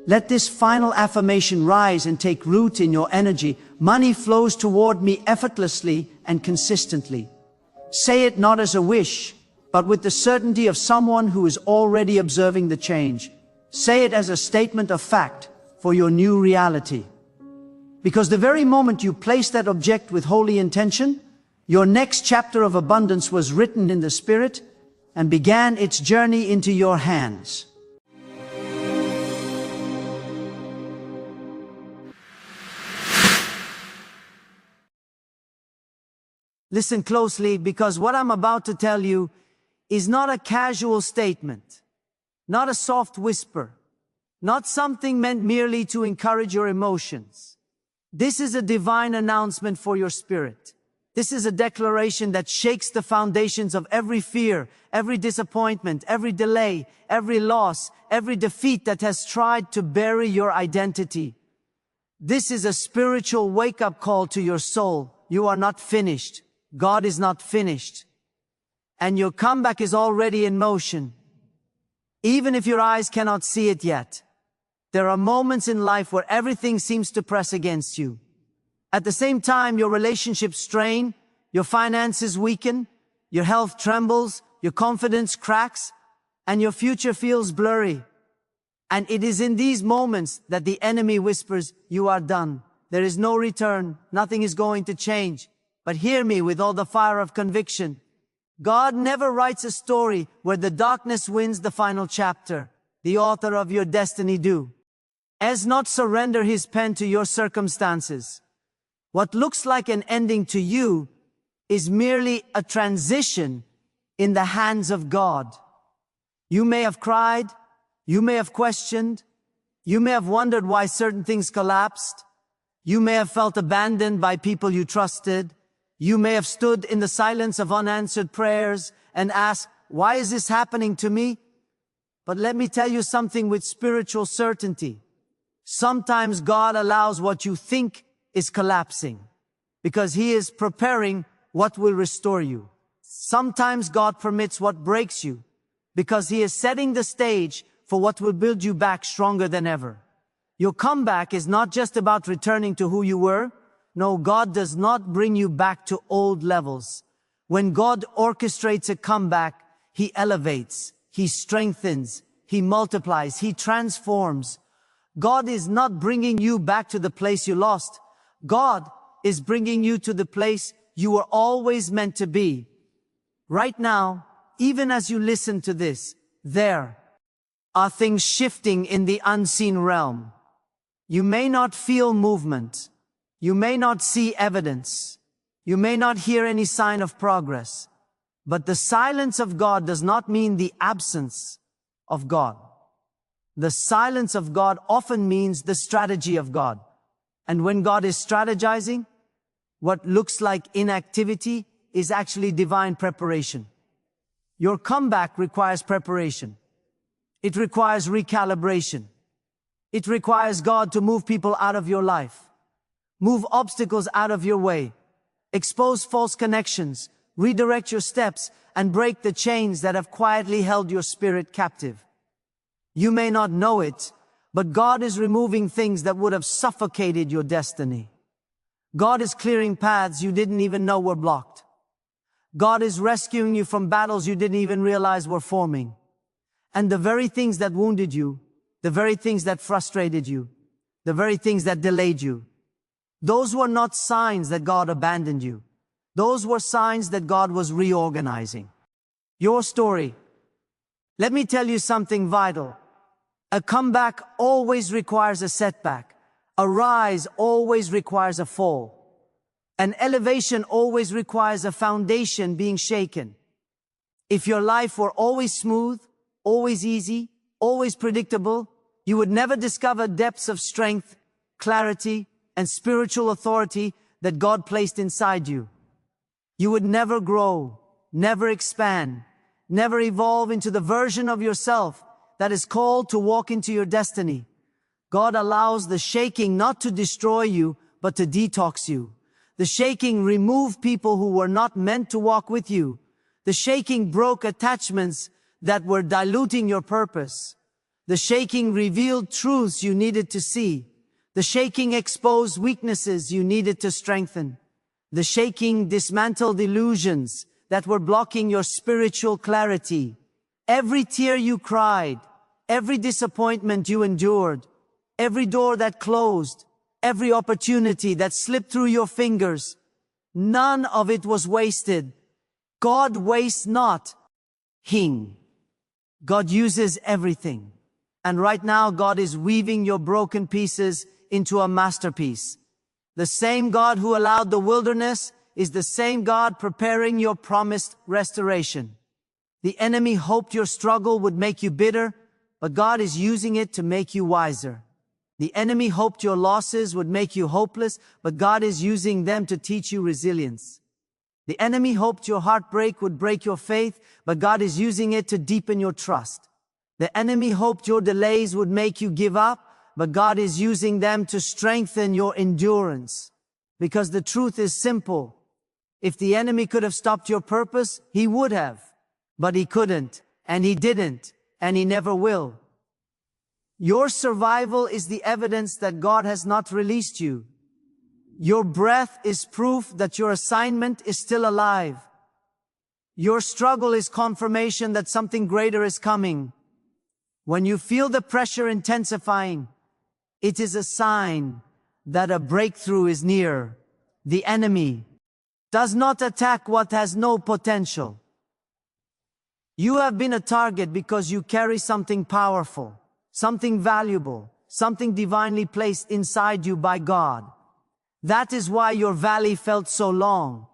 Let this final affirmation rise and take root in your energy. Money flows toward me effortlessly and consistently. Say it not as a wish, but with the certainty of someone who is already observing the change. Say it as a statement of fact for your new reality. Because the very moment you place that object with holy intention, your next chapter of abundance was written in the Spirit and began its journey into your hands. Listen closely, because what I'm about to tell you is not a casual statement, not a soft whisper, not something meant merely to encourage your emotions. This is a divine announcement for your spirit. This is a declaration that shakes the foundations of every fear, every disappointment, every delay, every loss, every defeat that has tried to bury your identity. This is a spiritual wake-up call to your soul. You are not finished. God is not finished. And your comeback is already in motion. Even if your eyes cannot see it yet. There are moments in life where everything seems to press against you. At the same time, your relationships strain, your finances weaken, your health trembles, your confidence cracks, and your future feels blurry. And it is in these moments that the enemy whispers, "You are done. There is no return. Nothing is going to change." But hear me with all the fire of conviction. God never writes a story where the darkness wins the final chapter. The author of your destiny does not surrender his pen to your circumstances. What looks like an ending to you is merely a transition in the hands of God. You may have cried, you may have questioned, you may have wondered why certain things collapsed, you may have felt abandoned by people you trusted, you may have stood in the silence of unanswered prayers and asked, "Why is this happening to me?" But let me tell you something with spiritual certainty. Sometimes God allows what you think is collapsing because He is preparing what will restore you. Sometimes God permits what breaks you because He is setting the stage for what will build you back stronger than ever. Your comeback is not just about returning to who you were. No, God does not bring you back to old levels. When God orchestrates a comeback, He elevates, He strengthens, He multiplies, He transforms. God is not bringing you back to the place you lost. God is bringing you to the place you were always meant to be. Right now, even as you listen to this, there are things shifting in the unseen realm. You may not feel movement. You may not see evidence. You may not hear any sign of progress. But the silence of God does not mean the absence of God. The silence of God often means the strategy of God. And when God is strategizing, what looks like inactivity is actually divine preparation. Your comeback requires preparation. It requires recalibration. It requires God to move people out of your life, move obstacles out of your way, expose false connections, redirect your steps, and break the chains that have quietly held your spirit captive. You may not know it, but God is removing things that would have suffocated your destiny. God is clearing paths you didn't even know were blocked. God is rescuing you from battles you didn't even realize were forming. And the very things that wounded you, the very things that frustrated you, the very things that delayed you, those were not signs that God abandoned you. Those were signs that God was reorganizing your story. Let me tell you something vital. A comeback always requires a setback. A rise always requires a fall. An elevation always requires a foundation being shaken. If your life were always smooth, always easy, always predictable, you would never discover depths of strength, clarity, and spiritual authority that God placed inside you. You would never grow, never expand, never evolve into the version of yourself that is called to walk into your destiny. God allows the shaking not to destroy you, but to detox you. The shaking removed people who were not meant to walk with you. The shaking broke attachments that were diluting your purpose. The shaking revealed truths you needed to see. The shaking exposed weaknesses you needed to strengthen. The shaking dismantled illusions that were blocking your spiritual clarity. Every tear you cried, every disappointment you endured, every door that closed, every opportunity that slipped through your fingers, none of it was wasted. God wastes not. God uses everything. And right now, God is weaving your broken pieces into a masterpiece. The same God who allowed the wilderness is the same God preparing your promised restoration. The enemy hoped your struggle would make you bitter, but God is using it to make you wiser. The enemy hoped your losses would make you hopeless, but God is using them to teach you resilience. The enemy hoped your heartbreak would break your faith, but God is using it to deepen your trust. The enemy hoped your delays would make you give up, but God is using them to strengthen your endurance. Because the truth is simple. If the enemy could have stopped your purpose, he would have. But he couldn't, and he didn't, and he never will. Your survival is the evidence that God has not released you. Your breath is proof that your assignment is still alive. Your struggle is confirmation that something greater is coming. When you feel the pressure intensifying, it is a sign that a breakthrough is near. The enemy does not attack what has no potential. You have been a target because you carry something powerful, something valuable, something divinely placed inside you by God. That is why your valley felt so long.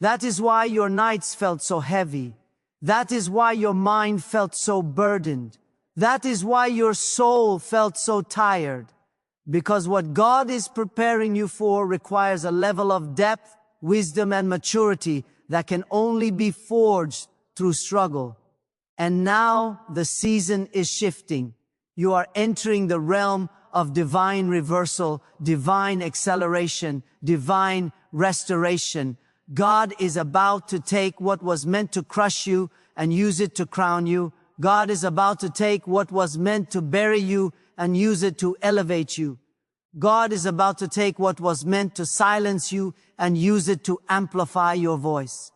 That is why your nights felt so heavy. That is why your mind felt so burdened. That is why your soul felt so tired. Because what God is preparing you for requires a level of depth, wisdom, and maturity that can only be forged through struggle. And now the season is shifting. You are entering the realm of divine reversal, divine acceleration, divine restoration. God is about to take what was meant to crush you and use it to crown you. God is about to take what was meant to bury you and use it to elevate you. God is about to take what was meant to silence you and use it to amplify your voice.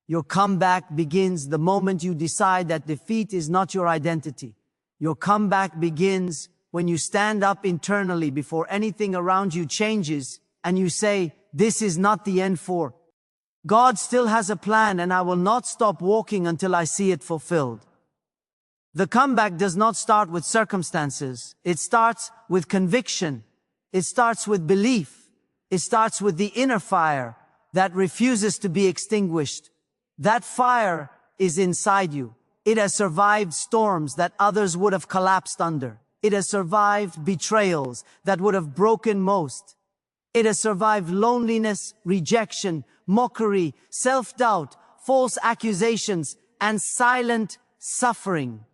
Your comeback begins the moment you decide that defeat is not your identity. Your comeback begins when you stand up internally before anything around you changes and you say, this is not the end for. God still has a plan, and I will not stop walking until I see it fulfilled. The comeback does not start with circumstances. It starts with conviction. It starts with belief. It starts with the inner fire that refuses to be extinguished. That fire is inside you. It has survived storms that others would have collapsed under. It has survived betrayals that would have broken most. It has survived loneliness, rejection, mockery, self-doubt, false accusations, and silent suffering.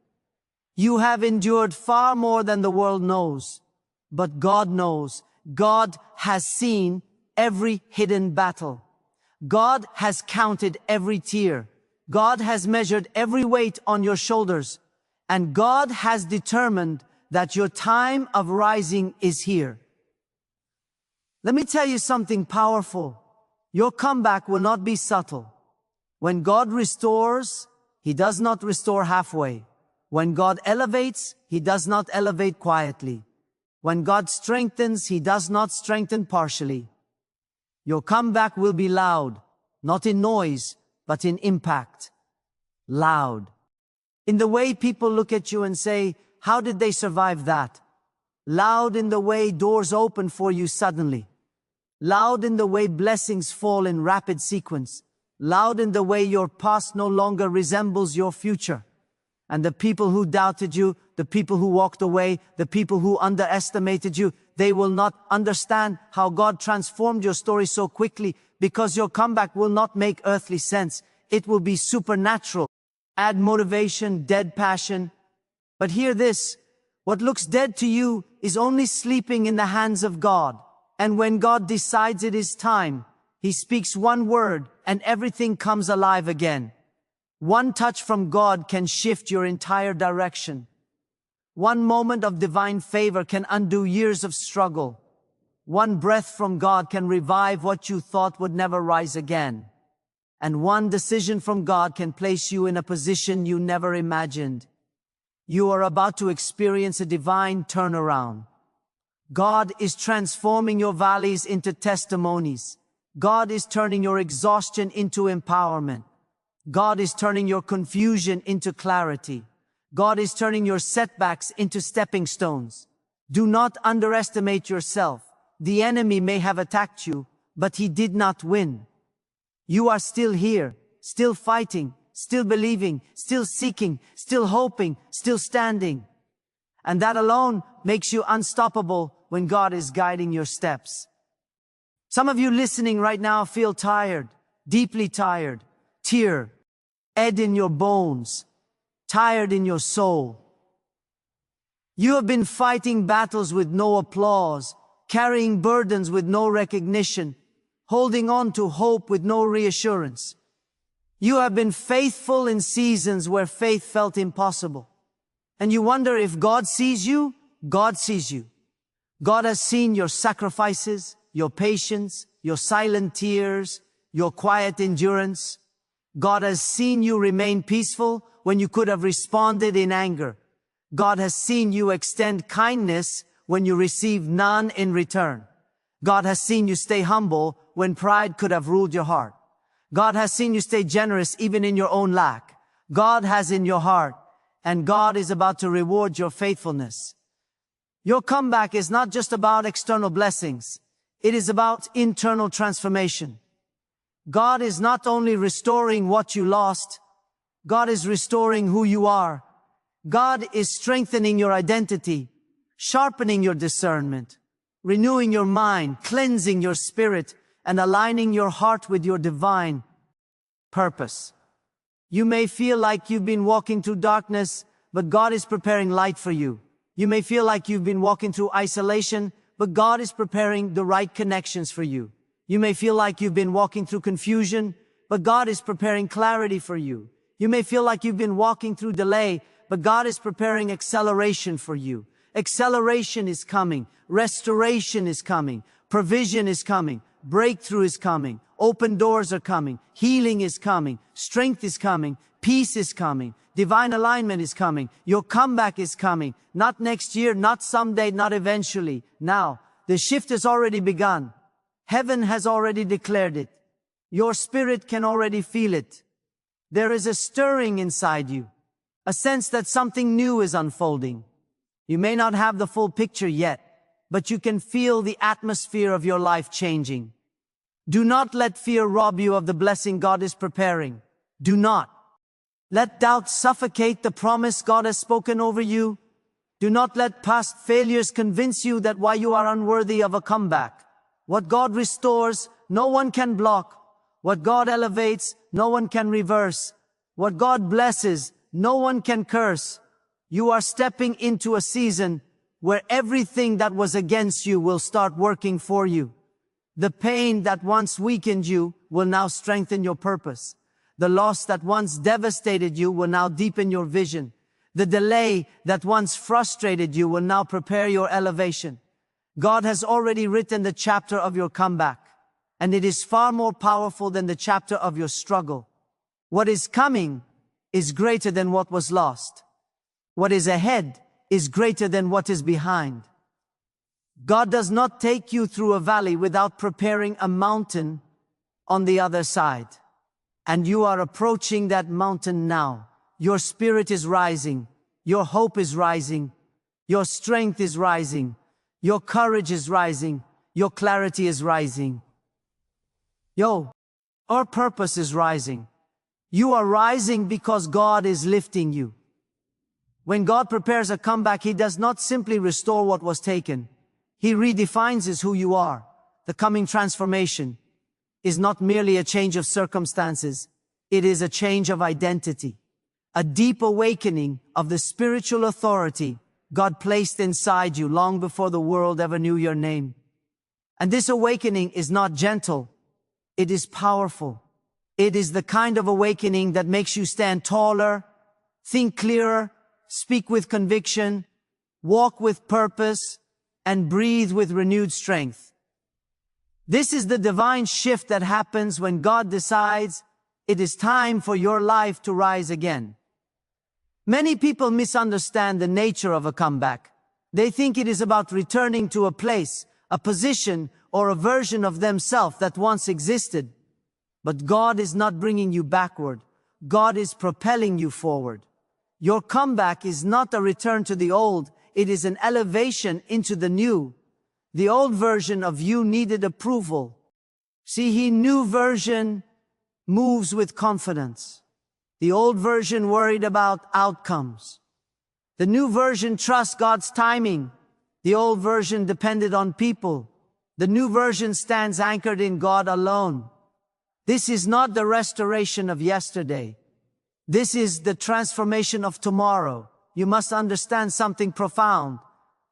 You have endured far more than the world knows. But God knows. God has seen every hidden battle. God has counted every tear. God has measured every weight on your shoulders. And God has determined that your time of rising is here. Let me tell you something powerful. Your comeback will not be subtle. When God restores, He does not restore halfway. When God elevates, He does not elevate quietly. When God strengthens, He does not strengthen partially. Your comeback will be loud, not in noise, but in impact. Loud. In the way people look at you and say, how did they survive that? Loud in the way doors open for you suddenly. Loud in the way blessings fall in rapid sequence. Loud in the way your past no longer resembles your future. And the people who doubted you, the people who walked away, the people who underestimated you, they will not understand how God transformed your story so quickly, because your comeback will not make earthly sense. It will be supernatural. Add motivation, dead passion. But hear this, what looks dead to you is only sleeping in the hands of God. And when God decides it is time, He speaks one word and everything comes alive again. One touch from God can shift your entire direction. One moment of divine favor can undo years of struggle. One breath from God can revive what you thought would never rise again. And one decision from God can place you in a position you never imagined. You are about to experience a divine turnaround. God is transforming your valleys into testimonies. God is turning your exhaustion into empowerment. God is turning your confusion into clarity. God is turning your setbacks into stepping stones. Do not underestimate yourself. The enemy may have attacked you, but he did not win. You are still here, still fighting, still believing, still seeking, still hoping, still standing. And that alone makes you unstoppable when God is guiding your steps. Some of you listening right now feel tired, deeply tired, tear, ache in your bones, tired in your soul. You have been fighting battles with no applause, carrying burdens with no recognition, holding on to hope with no reassurance. You have been faithful in seasons where faith felt impossible. And you wonder if God sees you. God sees you. God has seen your sacrifices, your patience, your silent tears, your quiet endurance. God has seen you remain peaceful when you could have responded in anger. God has seen you extend kindness when you received none in return. God has seen you stay humble when pride could have ruled your heart. God has seen you stay generous even in your own lack. God has in your heart, and God is about to reward your faithfulness. Your comeback is not just about external blessings. It is about internal transformation. God is not only restoring what you lost, God is restoring who you are. God is strengthening your identity, sharpening your discernment, renewing your mind, cleansing your spirit, and aligning your heart with your divine purpose. You may feel like you've been walking through darkness, but God is preparing light for you. You may feel like you've been walking through isolation, but God is preparing the right connections for you. You may feel like you've been walking through confusion, but God is preparing clarity for you. You may feel like you've been walking through delay, but God is preparing acceleration for you. Acceleration is coming. Restoration is coming. Provision is coming. Breakthrough is coming. Open doors are coming. Healing is coming. Strength is coming. Peace is coming. Divine alignment is coming. Your comeback is coming. Not next year, not someday, not eventually. Now, the shift has already begun. Heaven has already declared it. Your spirit can already feel it. There is a stirring inside you, a sense that something new is unfolding. You may not have the full picture yet, but you can feel the atmosphere of your life changing. Do not let fear rob you of the blessing God is preparing. Do not let doubt suffocate the promise God has spoken over you. Do not let past failures convince you that why you are unworthy of a comeback. What God restores, no one can block. What God elevates, no one can reverse. What God blesses, no one can curse. You are stepping into a season where everything that was against you will start working for you. The pain that once weakened you will now strengthen your purpose. The loss that once devastated you will now deepen your vision. The delay that once frustrated you will now prepare your elevation. God has already written the chapter of your comeback, and it is far more powerful than the chapter of your struggle. What is coming is greater than what was lost. What is ahead is greater than what is behind. God does not take you through a valley without preparing a mountain on the other side. And you are approaching that mountain now. Your spirit is rising. Your hope is rising. Your strength is rising. Your courage is rising. Your clarity is rising. Our purpose is rising. You are rising because God is lifting you. When God prepares a comeback, He does not simply restore what was taken. He redefines who you are. The coming transformation is not merely a change of circumstances. It is a change of identity. A deep awakening of the spiritual authority God placed inside you long before the world ever knew your name. And this awakening is not gentle. It is powerful. It is the kind of awakening that makes you stand taller, think clearer, speak with conviction, walk with purpose, and breathe with renewed strength. This is the divine shift that happens when God decides it is time for your life to rise again. Many people misunderstand the nature of a comeback. They think it is about returning to a place, a position, or a version of themselves that once existed. But God is not bringing you backward. God is propelling you forward. Your comeback is not a return to the old. It is an elevation into the new. The old version of you needed approval. See, new version moves with confidence. The old version worried about outcomes. The new version trusts God's timing. The old version depended on people. The new version stands anchored in God alone. This is not the restoration of yesterday. This is the transformation of tomorrow. You must understand something profound.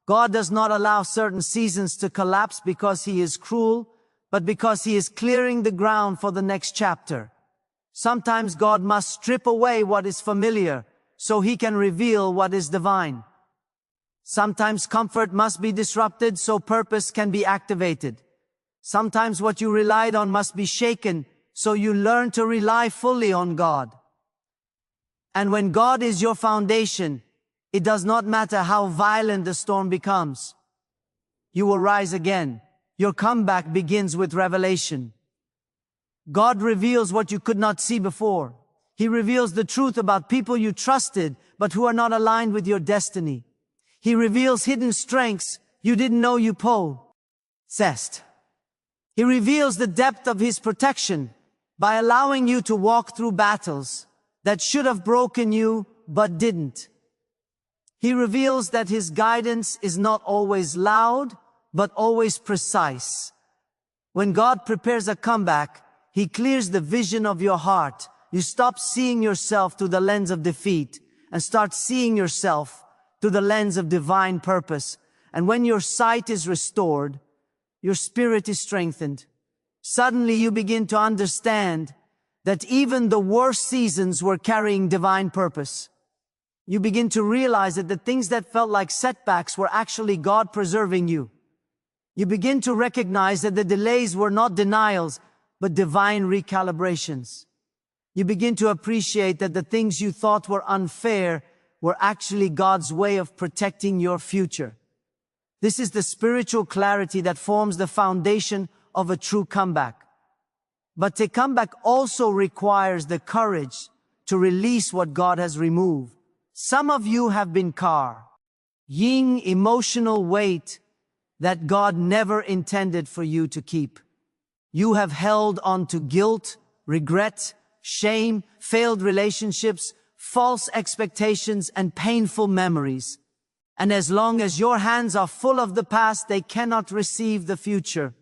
God does not allow certain seasons to collapse because He is cruel, but because He is clearing the ground for the next chapter. Sometimes God must strip away what is familiar so He can reveal what is divine. Sometimes comfort must be disrupted so purpose can be activated. Sometimes what you relied on must be shaken so you learn to rely fully on God. And when God is your foundation, it does not matter how violent the storm becomes. You will rise again. Your comeback begins with revelation. God reveals what you could not see before. He reveals the truth about people you trusted, but who are not aligned with your destiny. He reveals hidden strengths you didn't know you possessed. He reveals the depth of His protection by allowing you to walk through battles that should have broken you, but didn't. He reveals that His guidance is not always loud, but always precise. When God prepares a comeback, He clears the vision of your heart. You stop seeing yourself through the lens of defeat and start seeing yourself through the lens of divine purpose. And when your sight is restored, your spirit is strengthened. Suddenly you begin to understand that even the worst seasons were carrying divine purpose. You begin to realize that the things that felt like setbacks were actually God preserving you. You begin to recognize that the delays were not denials, but divine recalibrations. You begin to appreciate that the things you thought were unfair were actually God's way of protecting your future. This is the spiritual clarity that forms the foundation of a true comeback. But a comeback also requires the courage to release what God has removed. Some of you have been carrying emotional weight that God never intended for you to keep. You have held on to guilt, regret, shame, failed relationships, false expectations, and painful memories. And as long as your hands are full of the past, they cannot receive the future.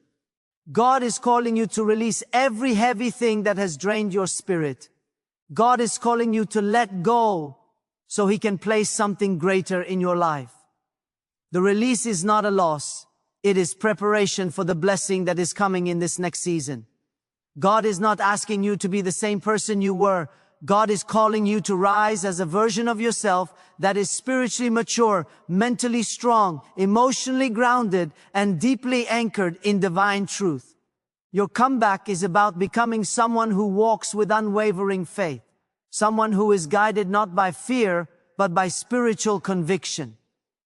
God is calling you to release every heavy thing that has drained your spirit. God is calling you to let go so He can place something greater in your life. The release is not a loss. It is preparation for the blessing that is coming in this next season. God is not asking you to be the same person you were. God is calling you to rise as a version of yourself that is spiritually mature, mentally strong, emotionally grounded, and deeply anchored in divine truth. Your comeback is about becoming someone who walks with unwavering faith, someone who is guided not by fear, but by spiritual conviction,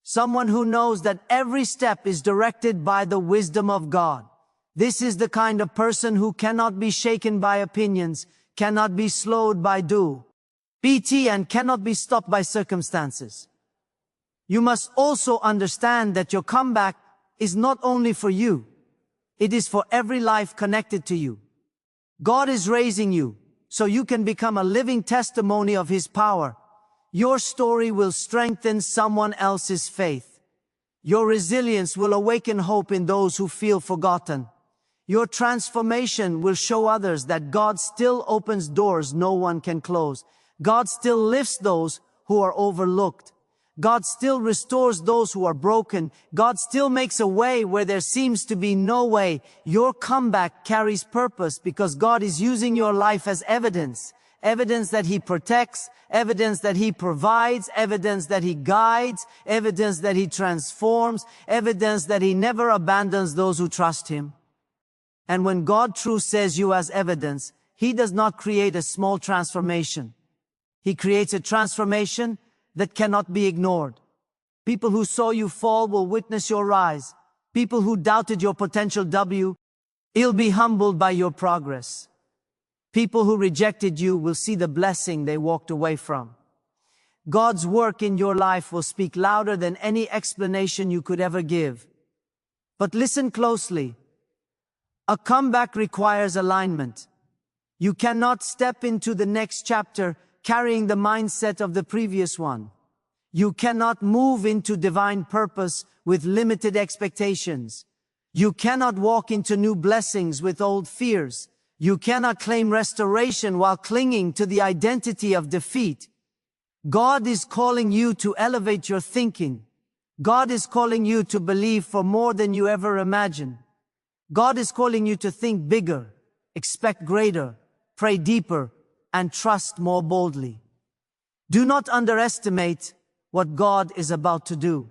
someone who knows that every step is directed by the wisdom of God. This is the kind of person who cannot be shaken by opinions, cannot be slowed by BT, and cannot be stopped by circumstances. You must also understand that your comeback is not only for you, it is for every life connected to you. God is raising you so you can become a living testimony of His power. Your story will strengthen someone else's faith. Your resilience will awaken hope in those who feel forgotten. Your transformation will show others that God still opens doors no one can close. God still lifts those who are overlooked. God still restores those who are broken. God still makes a way where there seems to be no way. Your comeback carries purpose because God is using your life as evidence. Evidence that He protects, evidence that He provides, evidence that He guides, evidence that He transforms, evidence that He never abandons those who trust Him. And when God truly says you as evidence, He does not create a small transformation. He creates a transformation that cannot be ignored. People who saw you fall will witness your rise. People who doubted your potential will be humbled by your progress. People who rejected you will see the blessing they walked away from. God's work in your life will speak louder than any explanation you could ever give. But listen closely. A comeback requires alignment. You cannot step into the next chapter carrying the mindset of the previous one. You cannot move into divine purpose with limited expectations. You cannot walk into new blessings with old fears. You cannot claim restoration while clinging to the identity of defeat. God is calling you to elevate your thinking. God is calling you to believe for more than you ever imagined. God is calling you to think bigger, expect greater, pray deeper, and trust more boldly. Do not underestimate what God is about to do.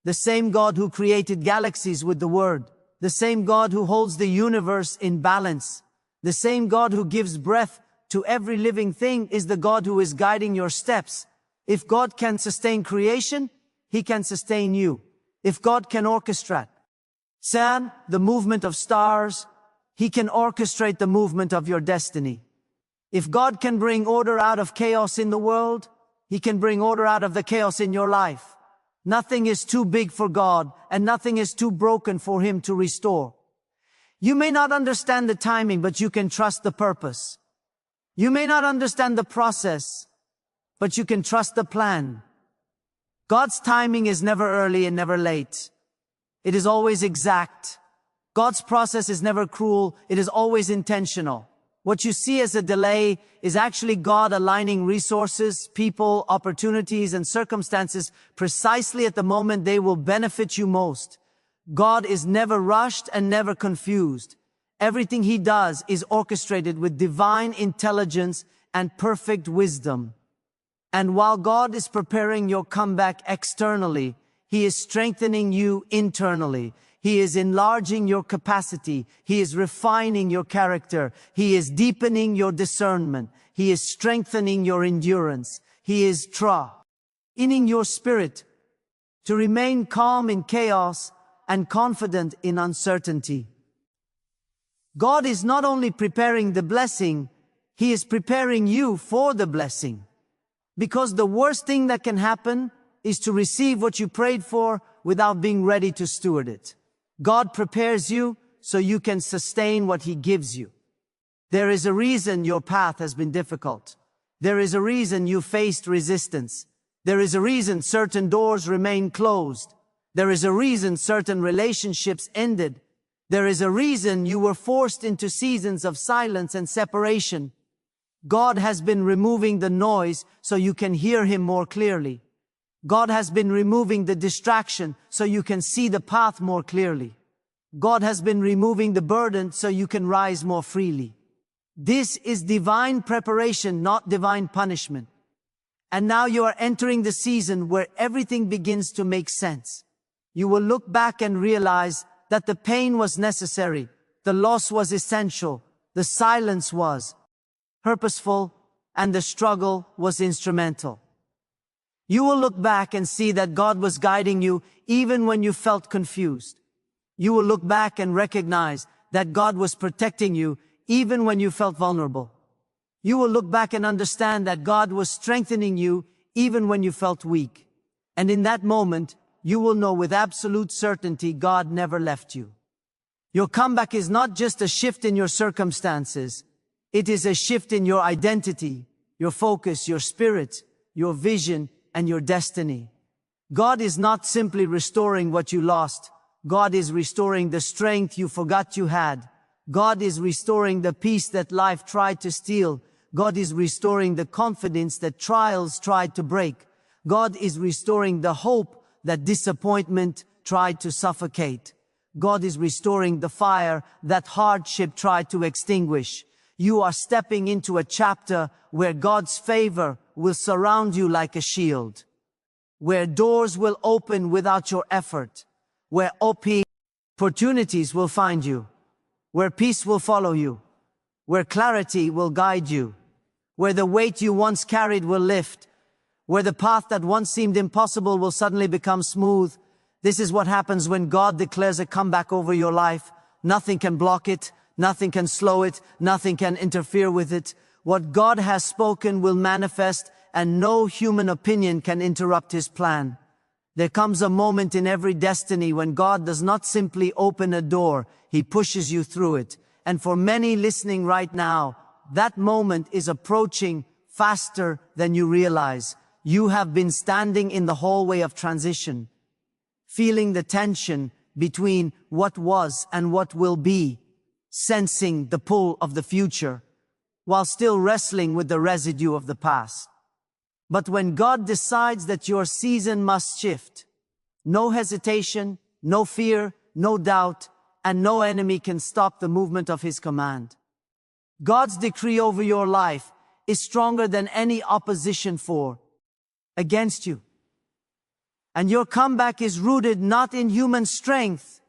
The same God who created galaxies with the Word, the same God who holds the universe in balance, the same God who gives breath to every living thing is the God who is guiding your steps. If God can sustain creation, He can sustain you. If God can orchestrate the movement of stars, He can orchestrate the movement of your destiny. If God can bring order out of chaos in the world, He can bring order out of the chaos in your life. Nothing is too big for God, and nothing is too broken for Him to restore. You may not understand the timing, but you can trust the purpose. You may not understand the process, but you can trust the plan. God's timing is never early and never late. It is always exact. God's process is never cruel. It is always intentional. What you see as a delay is actually God aligning resources, people, opportunities, and circumstances precisely at the moment they will benefit you most. God is never rushed and never confused. Everything He does is orchestrated with divine intelligence and perfect wisdom. And while God is preparing your comeback externally, He is strengthening you internally. He is enlarging your capacity. He is refining your character. He is deepening your discernment. He is strengthening your endurance. He is training your spirit to remain calm in chaos and confident in uncertainty. God is not only preparing the blessing, He is preparing you for the blessing. Because the worst thing that can happen is to receive what you prayed for without being ready to steward it. God prepares you so you can sustain what He gives you. There is a reason your path has been difficult. There is a reason you faced resistance. There is a reason certain doors remain closed. There is a reason certain relationships ended. There is a reason you were forced into seasons of silence and separation. God has been removing the noise so you can hear Him more clearly. God has been removing the distraction so you can see the path more clearly. God has been removing the burden so you can rise more freely. This is divine preparation, not divine punishment. And now you are entering the season where everything begins to make sense. You will look back and realize that the pain was necessary, the loss was essential, the silence was purposeful, and the struggle was instrumental. You will look back and see that God was guiding you even when you felt confused. You will look back and recognize that God was protecting you even when you felt vulnerable. You will look back and understand that God was strengthening you even when you felt weak. And in that moment, you will know with absolute certainty God never left you. Your comeback is not just a shift in your circumstances. It is a shift in your identity, your focus, your spirit, your vision, and your destiny. God is not simply restoring what you lost. God is restoring the strength you forgot you had. God is restoring the peace that life tried to steal. God is restoring the confidence that trials tried to break. God is restoring the hope that disappointment tried to suffocate. God is restoring the fire that hardship tried to extinguish. You are stepping into a chapter where God's favor will surround you like a shield, where doors will open without your effort, where opportunities will find you, where peace will follow you, where clarity will guide you, where the weight you once carried will lift, where the path that once seemed impossible will suddenly become smooth. This is what happens when God declares a comeback over your life. Nothing can block it. Nothing can slow it. Nothing can interfere with it. What God has spoken will manifest, and no human opinion can interrupt His plan. There comes a moment in every destiny when God does not simply open a door, He pushes you through it. And for many listening right now, that moment is approaching faster than you realize. You have been standing in the hallway of transition, feeling the tension between what was and what will be, sensing the pull of the future, while still wrestling with the residue of the past. But when God decides that your season must shift, no hesitation, no fear, no doubt, and no enemy can stop the movement of His command. God's decree over your life is stronger than any opposition against you. And your comeback is rooted not in human strength,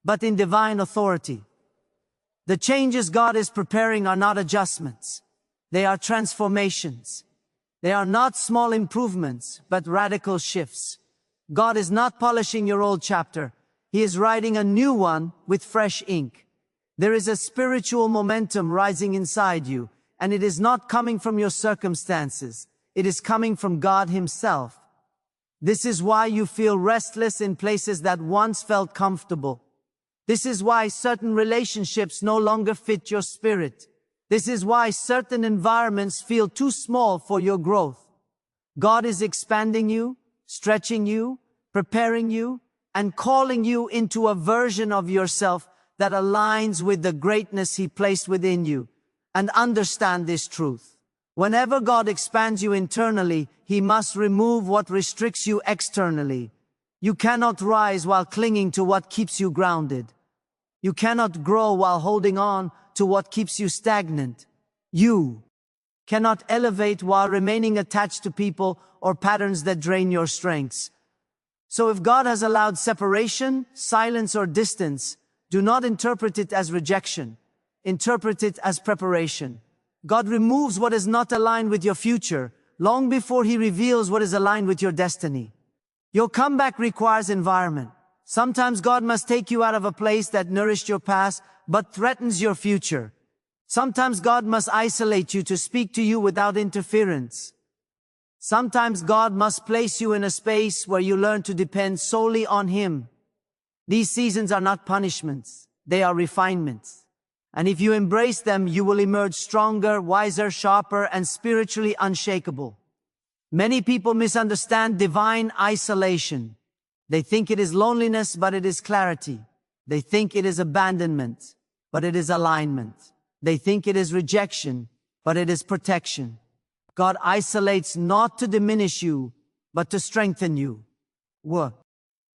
but in divine authority. The changes God is preparing are not adjustments. They are transformations. They are not small improvements, but radical shifts. God is not polishing your old chapter. He is writing a new one with fresh ink. There is a spiritual momentum rising inside you, and it is not coming from your circumstances. It is coming from God Himself. This is why you feel restless in places that once felt comfortable. This is why certain relationships no longer fit your spirit. This is why certain environments feel too small for your growth. God is expanding you, stretching you, preparing you, and calling you into a version of yourself that aligns with the greatness He placed within you. And understand this truth. Whenever God expands you internally, He must remove what restricts you externally. You cannot rise while clinging to what keeps you grounded. You cannot grow while holding on to what keeps you stagnant. You cannot elevate while remaining attached to people or patterns that drain your strengths. So if God has allowed separation, silence, or distance, do not interpret it as rejection. Interpret it as preparation. God removes what is not aligned with your future long before He reveals what is aligned with your destiny. Your comeback requires environment. Sometimes God must take you out of a place that nourished your past, but threatens your future. Sometimes God must isolate you to speak to you without interference. Sometimes God must place you in a space where you learn to depend solely on Him. These seasons are not punishments. They are refinements. And if you embrace them, you will emerge stronger, wiser, sharper, and spiritually unshakable. Many people misunderstand divine isolation. They think it is loneliness, but it is clarity. They think it is abandonment, but it is alignment. They think it is rejection, but it is protection. God isolates not to diminish you, but to strengthen you.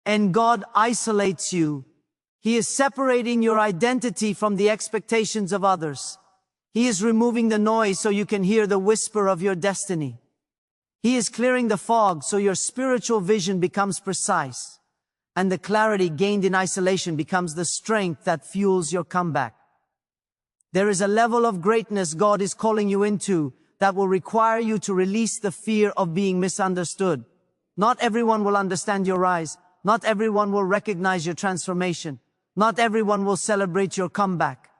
And God isolates you. He is separating your identity from the expectations of others. He is removing the noise so you can hear the whisper of your destiny. He is clearing the fog so your spiritual vision becomes precise, and the clarity gained in isolation becomes the strength that fuels your comeback. There is a level of greatness God is calling you into that will require you to release the fear of being misunderstood. Not everyone will understand your rise. Not everyone will recognize your transformation. Not everyone will celebrate your comeback.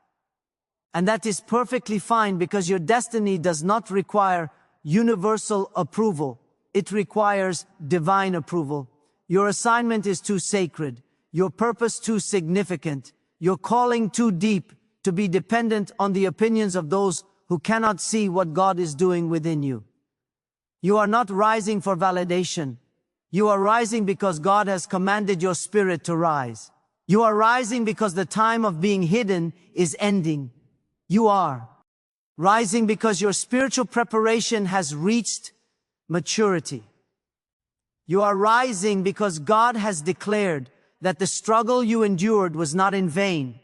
And that is perfectly fine, because your destiny does not require universal approval. It requires divine approval. Your assignment is too sacred. Your purpose too significant. Your calling too deep to be dependent on the opinions of those who cannot see what God is doing within you. You are not rising for validation. You are rising because God has commanded your spirit to rise. You are rising because the time of being hidden is ending. You are rising because your spiritual preparation has reached maturity. You are rising because God has declared that the struggle you endured was not in vain,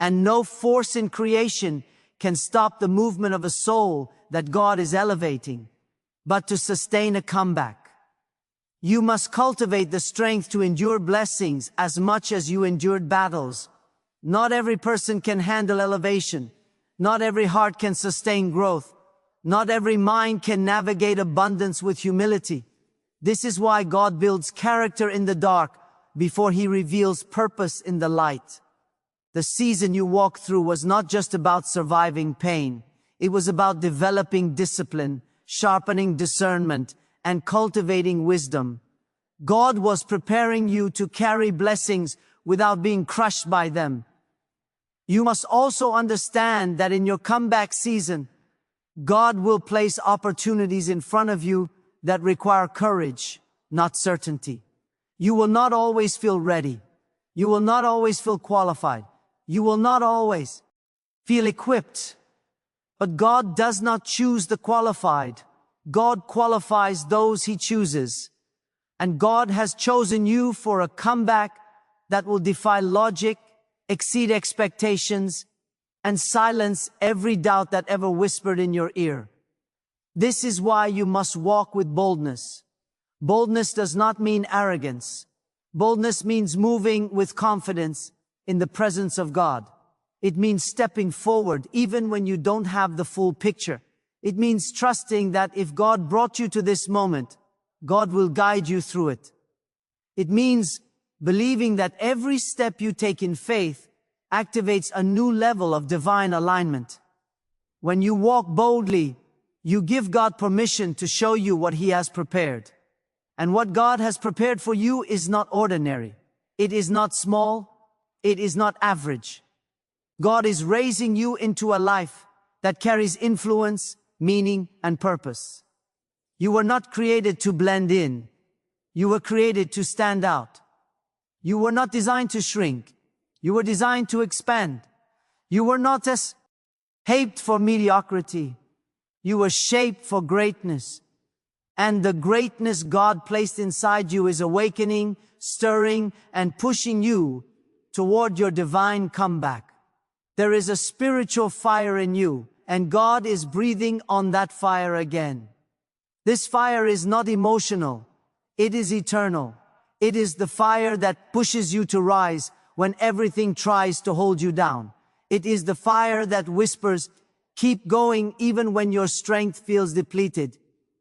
and no force in creation can stop the movement of a soul that God is elevating. But to sustain a comeback, you must cultivate the strength to endure blessings as much as you endured battles. Not every person can handle elevation. Not every heart can sustain growth. Not every mind can navigate abundance with humility. This is why God builds character in the dark before He reveals purpose in the light. The season you walked through was not just about surviving pain. It was about developing discipline, sharpening discernment, and cultivating wisdom. God was preparing you to carry blessings without being crushed by them. You must also understand that in your comeback season, God will place opportunities in front of you that require courage, not certainty. You will not always feel ready. You will not always feel qualified. You will not always feel equipped. But God does not choose the qualified. God qualifies those He chooses. And God has chosen you for a comeback that will defy logic, exceed expectations, and silence every doubt that ever whispered in your ear. This is why you must walk with boldness. Boldness does not mean arrogance. Boldness means moving with confidence in the presence of God. It means stepping forward even when you don't have the full picture. It means trusting that if God brought you to this moment, God will guide you through it. It means believing that every step you take in faith activates a new level of divine alignment. When you walk boldly, you give God permission to show you what He has prepared. And what God has prepared for you is not ordinary. It is not small. It is not average. God is raising you into a life that carries influence, meaning, and purpose. You were not created to blend in. You were created to stand out. You were not designed to shrink. You were designed to expand. You were not shaped for mediocrity. You were shaped for greatness. And the greatness God placed inside you is awakening, stirring, and pushing you toward your divine comeback. There is a spiritual fire in you, and God is breathing on that fire again. This fire is not emotional. It is eternal. It is the fire that pushes you to rise when everything tries to hold you down. It is the fire that whispers, "Keep going even when your strength feels depleted."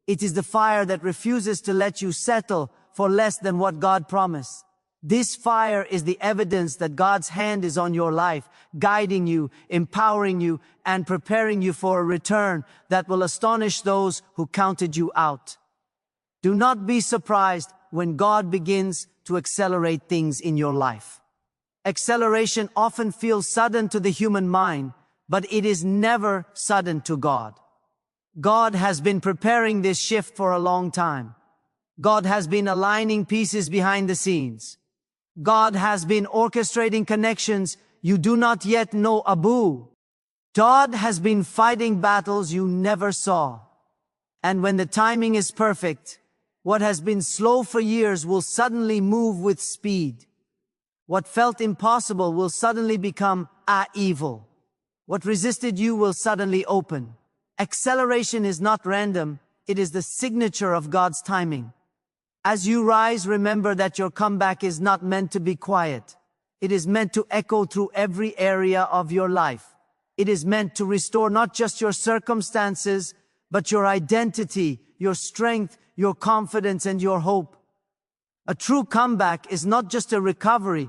It is the fire that refuses to let you settle for less than what God promised. This fire is the evidence that God's hand is on your life, guiding you, empowering you, and preparing you for a return that will astonish those who counted you out. Do not be surprised when God begins to accelerate things in your life. Acceleration often feels sudden to the human mind, but it is never sudden to God. God has been preparing this shift for a long time. God has been aligning pieces behind the scenes. God has been orchestrating connections you do not yet know about. God has been fighting battles you never saw. And when the timing is perfect, what has been slow for years will suddenly move with speed. What felt impossible will suddenly become evil. What resisted you will suddenly open. Acceleration is not random, it is the signature of God's timing. As you rise, remember that your comeback is not meant to be quiet. It is meant to echo through every area of your life. It is meant to restore not just your circumstances, but your identity, your strength, your confidence, and your hope. A true comeback is not just a recovery.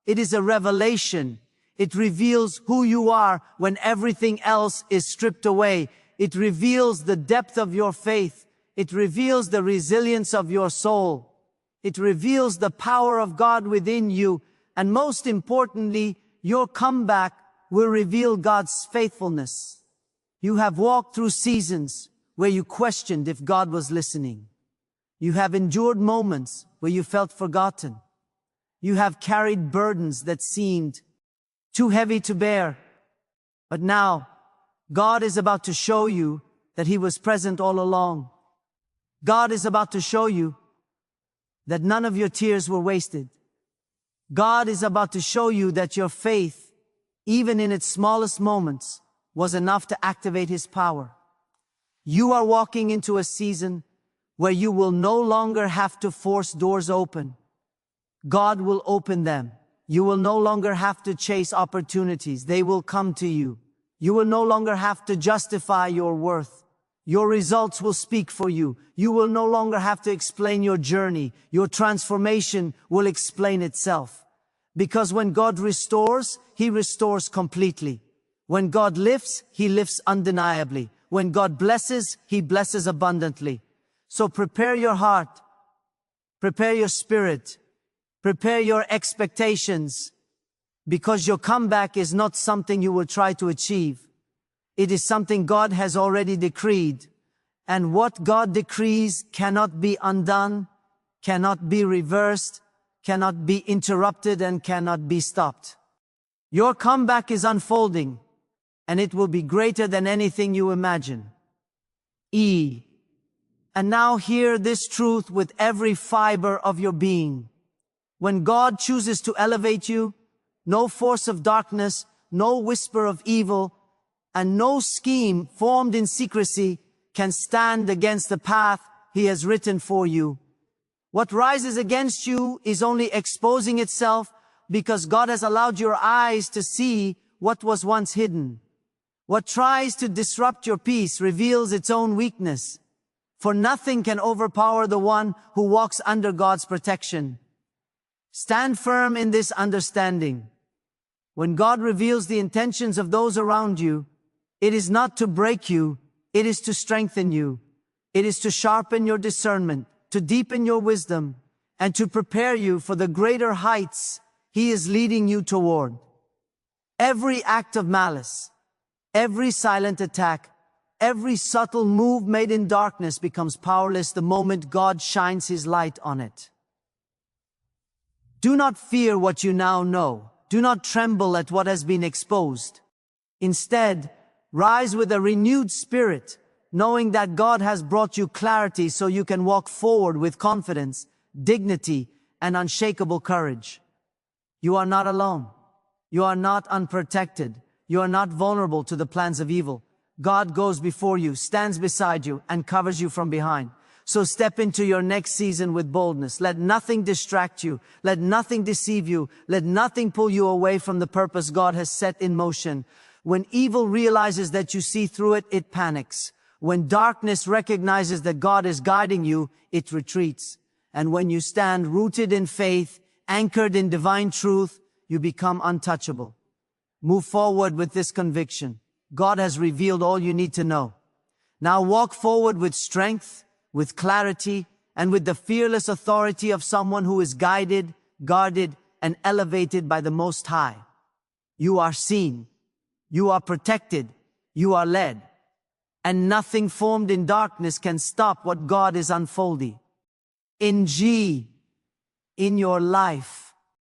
It is a revelation. It reveals who you are when everything else is stripped away. It reveals the depth of your faith. It reveals the resilience of your soul. It reveals the power of God within you. And most importantly, your comeback will reveal God's faithfulness. You have walked through seasons where you questioned if God was listening. You have endured moments where you felt forgotten. You have carried burdens that seemed too heavy to bear. But now, God is about to show you that He was present all along. God is about to show you that none of your tears were wasted. God is about to show you that your faith, even in its smallest moments, was enough to activate His power. You are walking into a season where you will no longer have to force doors open. God will open them. You will no longer have to chase opportunities. They will come to you. You will no longer have to justify your worth. Your results will speak for you. You will no longer have to explain your journey. Your transformation will explain itself. Because when God restores, He restores completely. When God lifts, He lifts undeniably. When God blesses, He blesses abundantly. So prepare your heart, prepare your spirit, prepare your expectations, because your comeback is not something you will try to achieve. It is something God has already decreed. And what God decrees cannot be undone, cannot be reversed, cannot be interrupted, and cannot be stopped. Your comeback is unfolding, and it will be greater than anything you imagine. And now hear this truth with every fiber of your being. When God chooses to elevate you, no force of darkness, no whisper of evil, and no scheme formed in secrecy can stand against the path He has written for you. What rises against you is only exposing itself because God has allowed your eyes to see what was once hidden. What tries to disrupt your peace reveals its own weakness. For nothing can overpower the one who walks under God's protection. Stand firm in this understanding. When God reveals the intentions of those around you, it is not to break you, it is to strengthen you. It is to sharpen your discernment, to deepen your wisdom, and to prepare you for the greater heights He is leading you toward. Every act of malice, every silent attack, every subtle move made in darkness becomes powerless the moment God shines His light on it. Do not fear what you now know. Do not tremble at what has been exposed. Instead, rise with a renewed spirit, knowing that God has brought you clarity so you can walk forward with confidence, dignity, and unshakable courage. You are not alone. You are not unprotected. You are not vulnerable to the plans of evil. God goes before you, stands beside you, and covers you from behind. So step into your next season with boldness. Let nothing distract you. Let nothing deceive you. Let nothing pull you away from the purpose God has set in motion. When evil realizes that you see through it, it panics. When darkness recognizes that God is guiding you, it retreats. And when you stand rooted in faith, Anchored in divine truth, you become untouchable. Move forward with this conviction. God has revealed all you need to know. Now walk forward with strength, with clarity, and with the fearless authority of someone who is guided, guarded, and elevated by the Most High. You are seen. You are protected. You are led. And nothing formed in darkness can stop what God is unfolding. In your life.